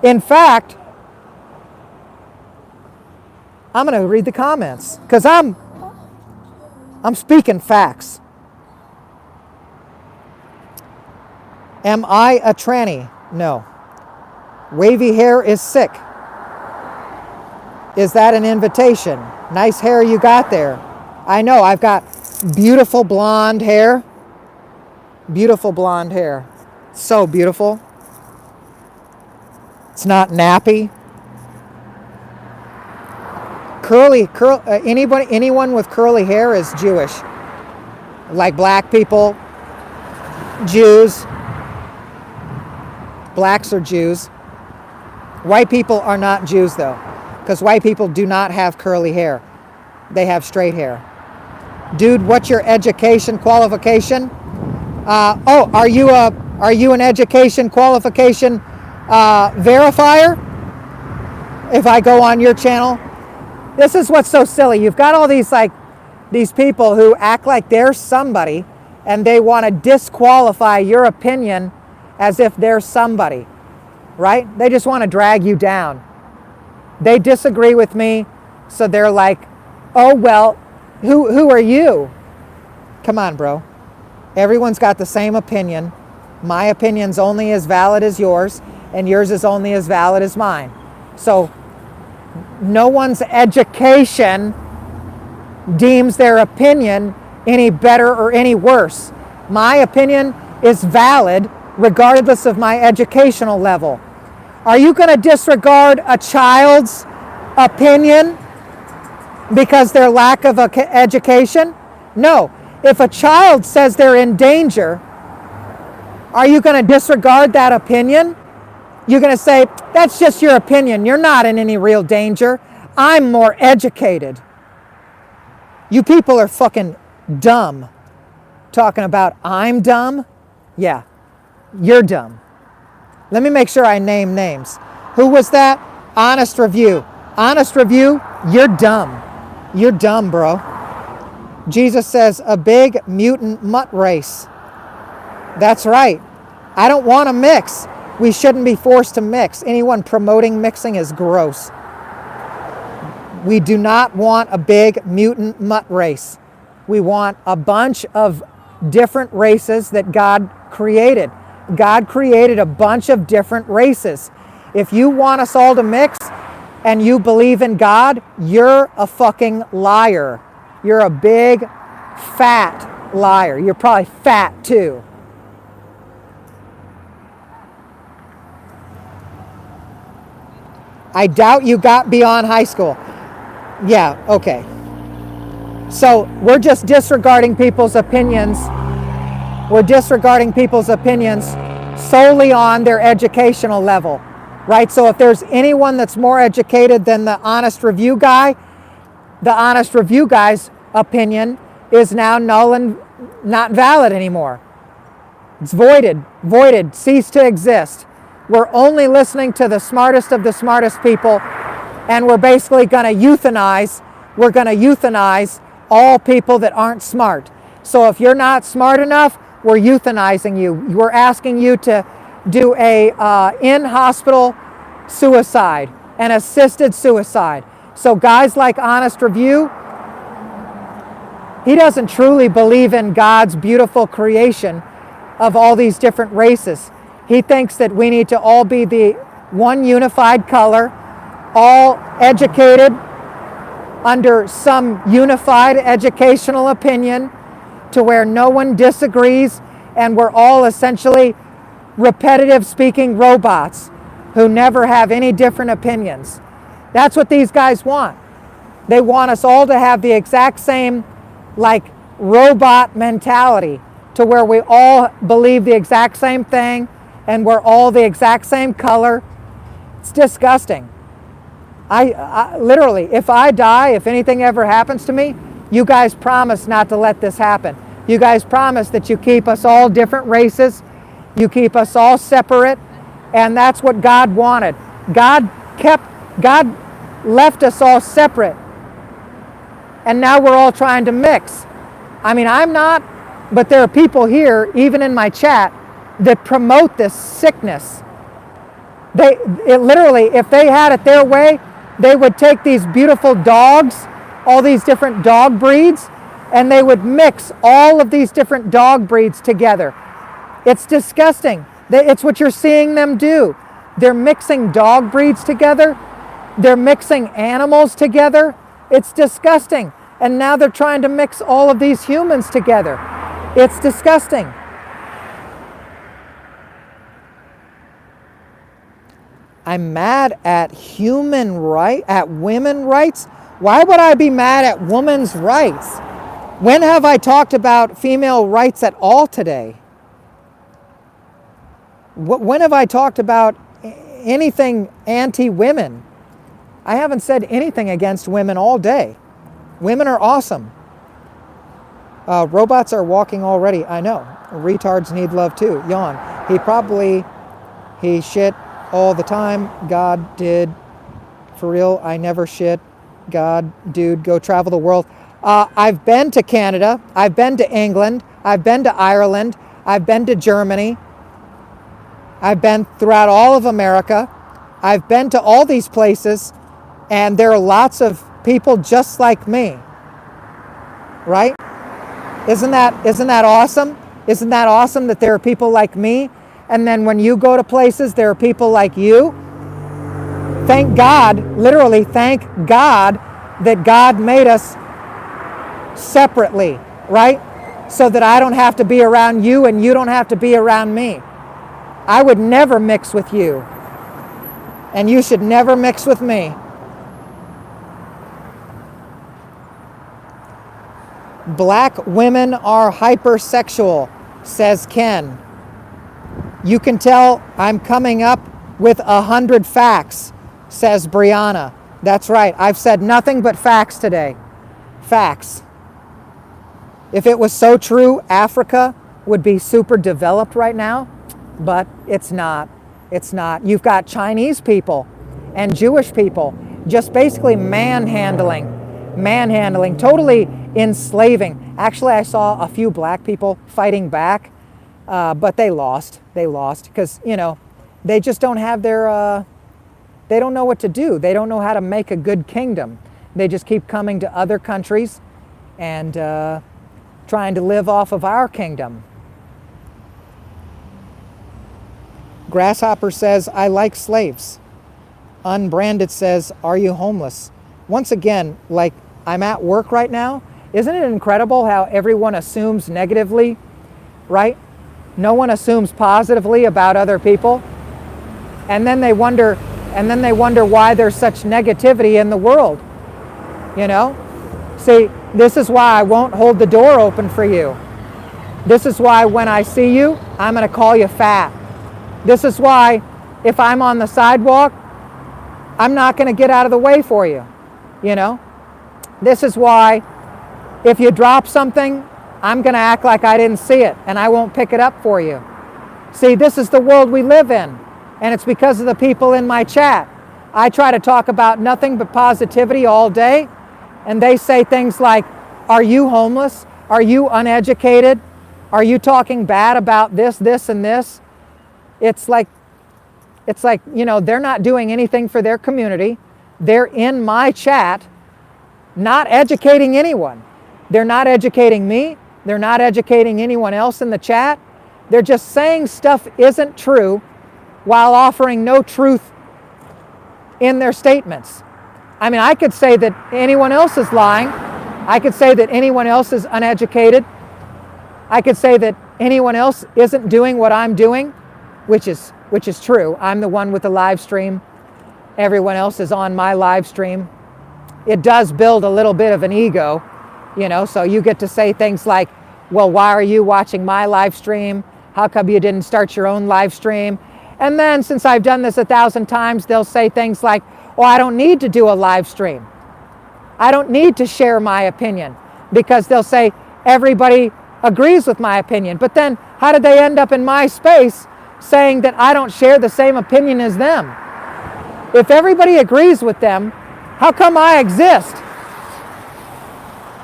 In fact, I'm going to read the comments because I'm speaking facts. Am I a tranny? No. Wavy hair is sick. Is that an invitation? Nice hair you got there. I know, I've got beautiful blonde hair. Beautiful blonde hair. So beautiful. It's not nappy. Anyone with curly hair is Jewish. Like black people, Jews. Blacks are Jews. White people are not Jews though, because white people do not have curly hair. They have straight hair. Dude, what's your education qualification? Are you an education qualification verifier? If I go on your channel, this is what's so silly. You've got all these people who act like they're somebody, and they want to disqualify your opinion as if they're somebody. right? They just want to drag you down. They disagree with me, so they're like, oh, well, who are you? Come on, bro. Everyone's got the same opinion. My opinion's only as valid as yours, and yours is only as valid as mine. So no one's education deems their opinion any better or any worse. My opinion is valid regardless of my educational level. Are you going to disregard a child's opinion because their lack of education? No. If a child says they're in danger, are you going to disregard that opinion? You're going to say, that's just your opinion. You're not in any real danger. I'm more educated. You people are fucking dumb. Talking about I'm dumb? Yeah, you're dumb. Let me make sure I name names. Who was that? Honest Review. Honest Review, you're dumb. You're dumb, bro. Jesus says, a big mutant mutt race. That's right. I don't want to mix. We shouldn't be forced to mix. Anyone promoting mixing is gross. We do not want a big mutant mutt race. We want a bunch of different races that God created. God created a bunch of different races. If you want us all to mix and you believe in God, you're a fucking liar. You're a big, fat liar. You're probably fat too. I doubt you got beyond high school. Yeah, okay. So we're just disregarding people's opinions. We're disregarding people's opinions solely on their educational level, right? So if there's anyone that's more educated than the Honest Review guy, the Honest Review guy's opinion is now null and not valid anymore. It's voided, ceased to exist. We're only listening to the smartest of the smartest people, and we're basically going to euthanize. We're going to euthanize all people that aren't smart. So if you're not smart enough, we're euthanizing you. We're asking you to do a in-hospital suicide, an assisted suicide. So guys like Honest Review, he doesn't truly believe in God's beautiful creation of all these different races. He thinks that we need to all be the one unified color, all educated under some unified educational opinion to where no one disagrees, and we're all essentially repetitive speaking robots who never have any different opinions. That's what these guys want. They want us all to have the exact same like robot mentality to where we all believe the exact same thing and we're all the exact same color. It's disgusting. I literally, if I die, if anything ever happens to me, you guys promise not to let this happen. You guys promise that you keep us all different races, you keep us all separate, and that's what God wanted. God left us all separate, and now we're all trying to mix. I mean, I'm not, but there are people here, even in my chat, that promote this sickness. Literally, if they had it their way, they would take these beautiful dogs, all these different dog breeds, and they would mix all of these different dog breeds together. It's disgusting. It's what you're seeing them do. They're mixing dog breeds together. They're mixing animals together. It's disgusting. And now they're trying to mix all of these humans together. It's disgusting. I'm mad at women's rights. Why would I be mad at women's rights? When have I talked about female rights at all today? When have I talked about anything anti-women? I haven't said anything against women all day. Women are awesome. Robots are walking already. I know. Retards need love too. Yawn. He shit all the time. God did. For real, I never shit. God, dude, go travel the world. I've been to Canada. I've been to England. I've been to Ireland. I've been to Germany. I've been throughout all of America. I've been to all these places, and there are lots of people just like me, right? Isn't that awesome? Isn't that awesome that there are people like me? And then when you go to places, there are people like you. Thank God, literally thank God that God made us separately, right? So that I don't have to be around you and you don't have to be around me. I would never mix with you. And you should never mix with me. Black women are hypersexual, says Ken. You can tell I'm coming up with 100 facts, says Brianna. That's right. I've said nothing but facts today. Facts. If it was so true, Africa would be super developed right now, but it's not. It's not. You've got Chinese people and Jewish people just basically manhandling, totally enslaving. Actually, I saw a few black people fighting back, but they lost. They lost because, they just don't have their, they don't know what to do. They don't know how to make a good kingdom. They just keep coming to other countries and trying to live off of our kingdom. Grasshopper says, I like slaves. Unbranded says, are you homeless? Once again, like, I'm at work right now. Isn't it incredible how everyone assumes negatively, right? No one assumes positively about other people. And then they wonder why there's such negativity in the world. See, this is why I won't hold the door open for you. This is why when I see you, I'm going to call you fat. This is why if I'm on the sidewalk, I'm not going to get out of the way for you. This is why if you drop something, I'm going to act like I didn't see it and I won't pick it up for you. See, this is the world we live in, and it's because of the people in my chat. I try to talk about nothing but positivity all day, and they say things like, are you homeless? Are you uneducated? Are you talking bad about this, and this? It's like, they're not doing anything for their community. They're in my chat, not educating anyone. They're not educating me. They're not educating anyone else in the chat. They're just saying stuff isn't true while offering no truth in their statements. I mean, I could say that anyone else is lying. I could say that anyone else is uneducated. I could say that anyone else isn't doing what I'm doing, which is true. I'm the one with the live stream. Everyone else is on my live stream. It does build a little bit of an ego, so you get to say things like, well, why are you watching my live stream? How come you didn't start your own live stream? And then since I've done this 1,000 times, they'll say things like, oh, I don't need to do a live stream. I don't need to share my opinion, because they'll say everybody agrees with my opinion. But then how did they end up in my space saying that I don't share the same opinion as them? If everybody agrees with them, how come I exist?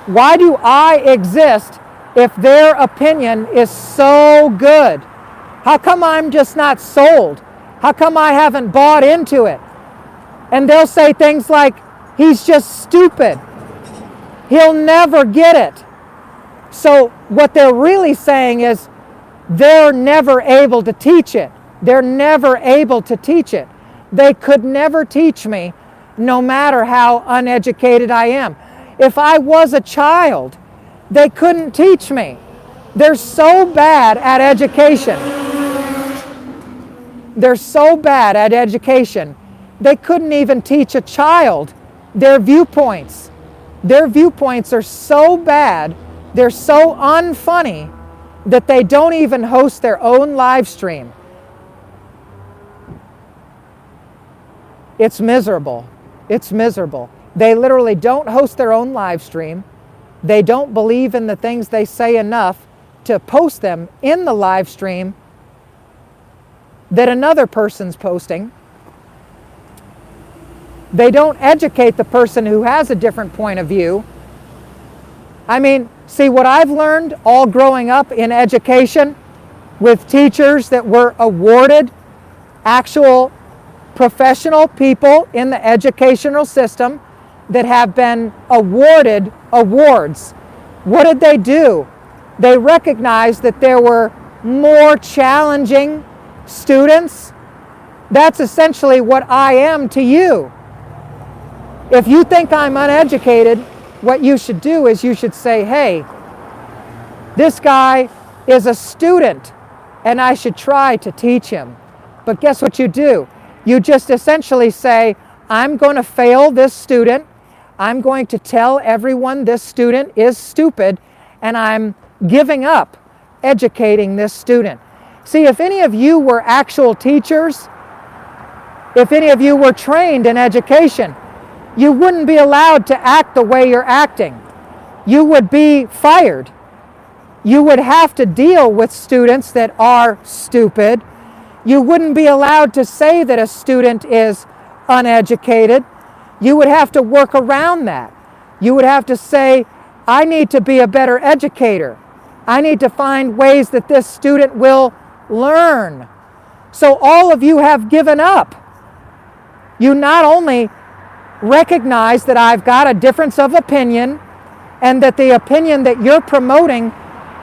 Why do I exist if their opinion is so good? How come I'm just not sold? How come I haven't bought into it? And they'll say things like, he's just stupid. He'll never get it. So what they're really saying is they're never able to teach it. They're never able to teach it. They could never teach me, no matter how uneducated I am. If I was a child, they couldn't teach me. They're so bad at education. They're so bad at education. They couldn't even teach a child their viewpoints. Their viewpoints are so bad, they're so unfunny, that they don't even host their own live stream. It's miserable. It's miserable. They literally don't host their own live stream. They don't believe in the things they say enough to post them in the live stream that another person's posting. They don't educate the person who has a different point of view. I mean, see, what I've learned all growing up in education with teachers that were awarded actual professional people in the educational system that have been awarded awards. What did they do? They recognized that there were more challenging students. That's essentially what I am to you. If you think I'm uneducated, what you should do is you should say, hey, this guy is a student and I should try to teach him. But guess what you do? You just essentially say, I'm going to fail this student. I'm going to tell everyone this student is stupid, and I'm giving up educating this student. See, if any of you were actual teachers, if any of you were trained in education, you wouldn't be allowed to act the way you're acting. You would be fired. You would have to deal with students that are stupid. You wouldn't be allowed to say that a student is uneducated. You would have to work around that. You would have to say, I need to be a better educator. I need to find ways that this student will learn. So all of you have given up. You not only recognize that I've got a difference of opinion and that the opinion that you're promoting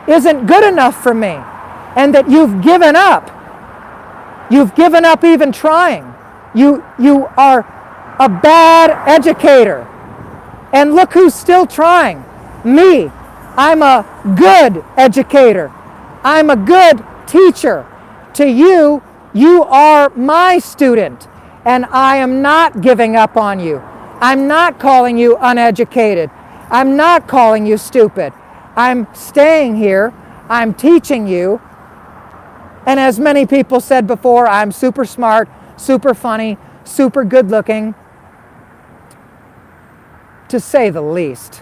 isn't good enough for me, and that you've given up. You've given up even trying. You are a bad educator. And look who's still trying. Me. I'm a good educator. I'm a good teacher. To you, you are my student, and I am not giving up on you. I'm not calling you uneducated. I'm not calling you stupid. I'm staying here. I'm teaching you. And as many people said before, I'm super smart, super funny, super good looking, to say the least.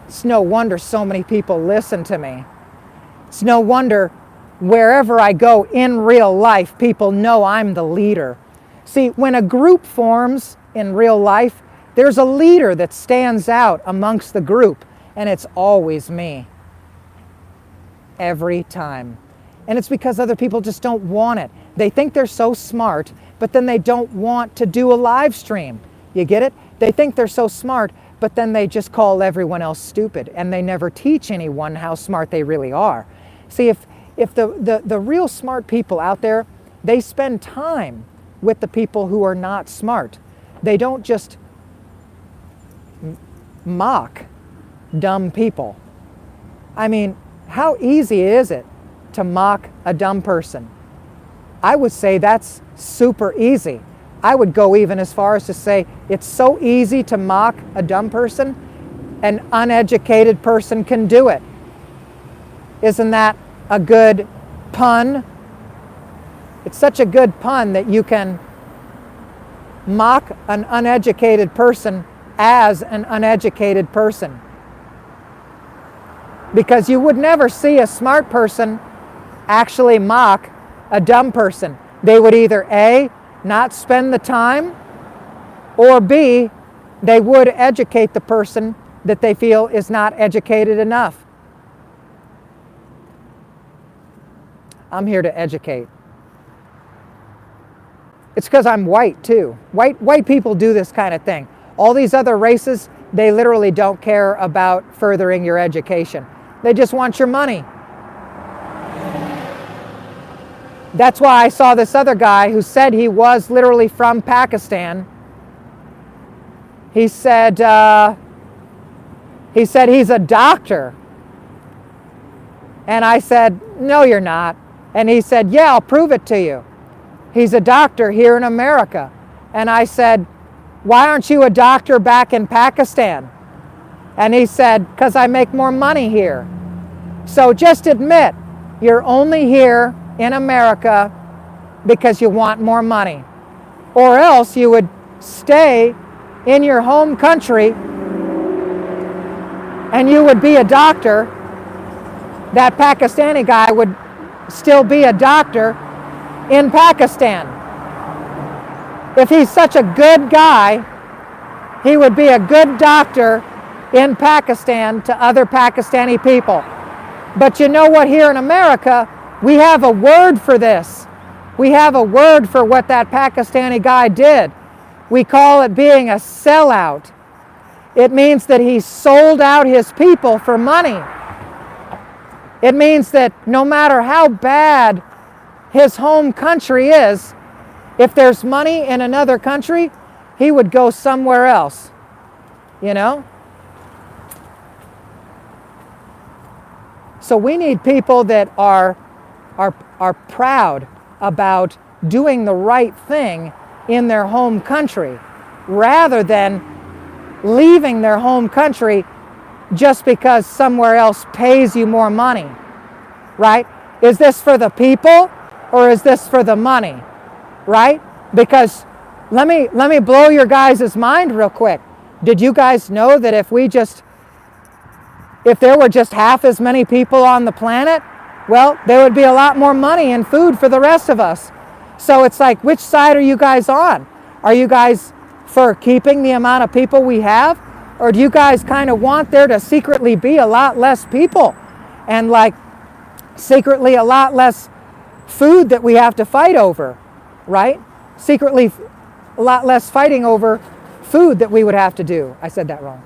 It's no wonder so many people listen to me. It's no wonder wherever I go in real life, people know I'm the leader. See, when a group forms in real life, there's a leader that stands out amongst the group, and it's always me. Every time. And it's because other people just don't want it. They think they're so smart, but then they don't want to do a live stream. You get it? They think they're so smart, but then they just call everyone else stupid, and they never teach anyone how smart they really are. See, if the real smart people out there, they spend time with the people who are not smart. They don't just mock dumb people. I mean, how easy is it to mock a dumb person? I would say that's super easy. I would go even as far as to say it's so easy to mock a dumb person, an uneducated person can do it. Isn't that a good pun? It's such a good pun that you can mock an uneducated person as an uneducated person. Because you would never see a smart person actually mock a dumb person. They would either A, not spend the time, or B, they would educate the person that they feel is not educated enough. I'm here to educate. It's because I'm white too. White people do this kind of thing. All these other races, they literally don't care about furthering your education. They just want your money. That's why I saw this other guy who said he was literally from Pakistan. He said he's a doctor. And I said, no, you're not. And he said, yeah, I'll prove it to you. He's a doctor here in America. And I said, why aren't you a doctor back in Pakistan? And he said, because I make more money here. So just admit you're only here in America because you want more money. Or else you would stay in your home country and you would be a doctor. That Pakistani guy would still be a doctor in Pakistan. If he's such a good guy, he would be a good doctor in Pakistan to other Pakistani people. But you know what, here in America, we have a word for this. We have a word for what that Pakistani guy did. We call it being a sellout. It means that he sold out his people for money. It means that no matter how bad his home country is, if there's money in another country, he would go somewhere else, you know? So we need people that are proud about doing the right thing in their home country, rather than leaving their home country just because somewhere else pays you more money, right? Is this for the people or is this for the money, right? Because let me blow your guys' mind real quick. Did you guys know that if there were just half as many people on the planet, well, there would be a lot more money and food for the rest of us. So it's like, which side are you guys on? Are you guys for keeping the amount of people we have? Or do you guys kind of want there to secretly be a lot less people and like secretly a lot less food that we have to fight over, right? Secretly a lot less fighting over food that we would have to do. I said that wrong.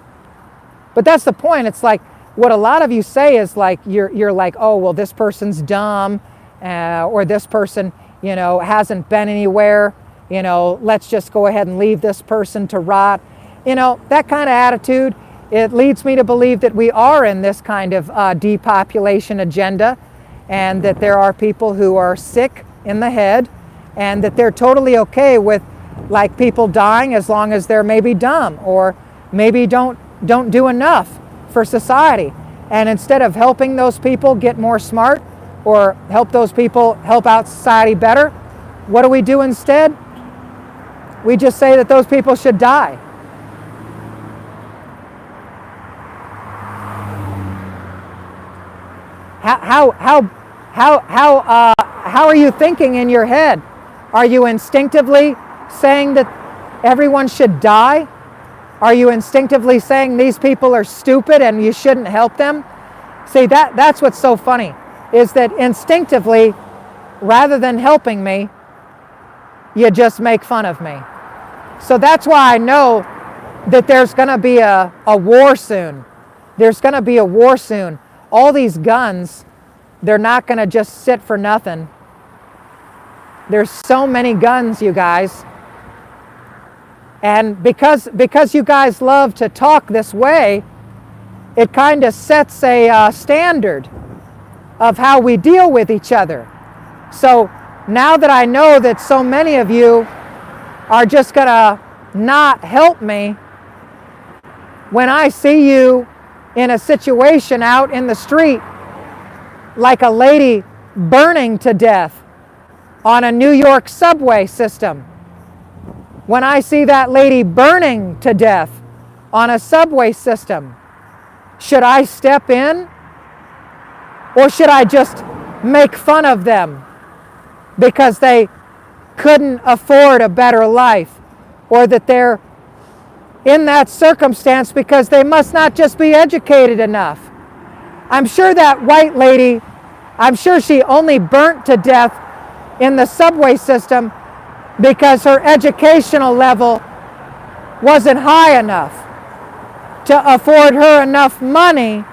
But that's the point. It's like what a lot of you say is like, you're like, oh, well, this person's dumb, or this person, you know, hasn't been anywhere. You know, let's just go ahead and leave this person to rot. You know, that kind of attitude, it leads me to believe that we are in this kind of depopulation agenda, and that there are people who are sick in the head, and that they're totally okay with like people dying as long as they're maybe dumb or maybe don't do enough for society. And instead of helping those people get more smart or help those people help out society better, what do we do instead? We just say that those people should die. How are you thinking in your head? Are you instinctively saying that everyone should die? Are you instinctively saying these people are stupid and you shouldn't help them? See, that's what's so funny, is that instinctively, rather than helping me, you just make fun of me. So that's why I know that there's going to be a war soon. There's going to be a war soon. All these guns, they're not going to just sit for nothing. There's so many guns, you guys. And because you guys love to talk this way, it kind of sets a standard of how we deal with each other. So now that I know that so many of you are just going to not help me, when I see you in a situation out in the street, like a lady burning to death on a New York subway system, when I see that lady burning to death on a subway system, should I step in? Or should I just make fun of them because they couldn't afford a better life, or that they're in that circumstance because they must not just be educated enough? I'm sure that white lady, I'm sure she only burnt to death in the subway system because her educational level wasn't high enough to afford her enough money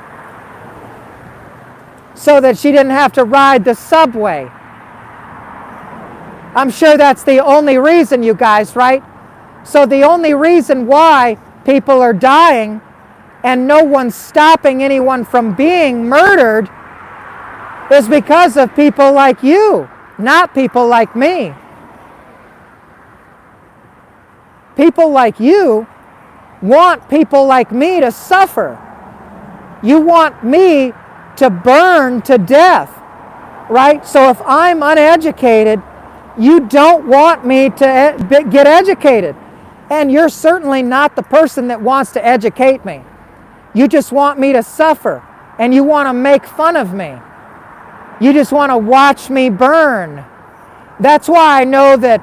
so that she didn't have to ride the subway. I'm sure that's the only reason, you guys, right? So the only reason why people are dying and no one's stopping anyone from being murdered is because of people like you, not people like me. People like you want people like me to suffer. You want me to burn to death, right? So if I'm uneducated, you don't want me to get educated. And you're certainly not the person that wants to educate me. You just want me to suffer, and you want to make fun of me. You just want to watch me burn. That's why I know that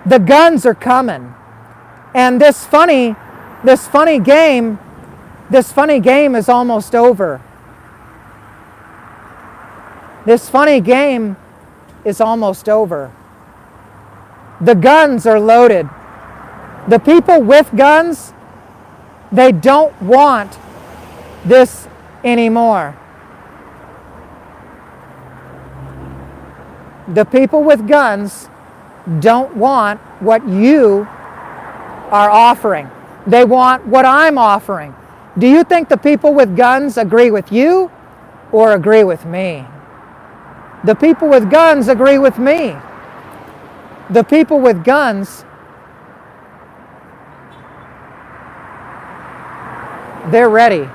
the guns are coming. And this funny game is almost over. This funny game is almost over. The guns are loaded. The people with guns, they don't want this anymore. The people with guns don't want what you are offering. They want what I'm offering. Do you think the people with guns agree with you or agree with me? The people with guns agree with me. The people with guns, they're ready.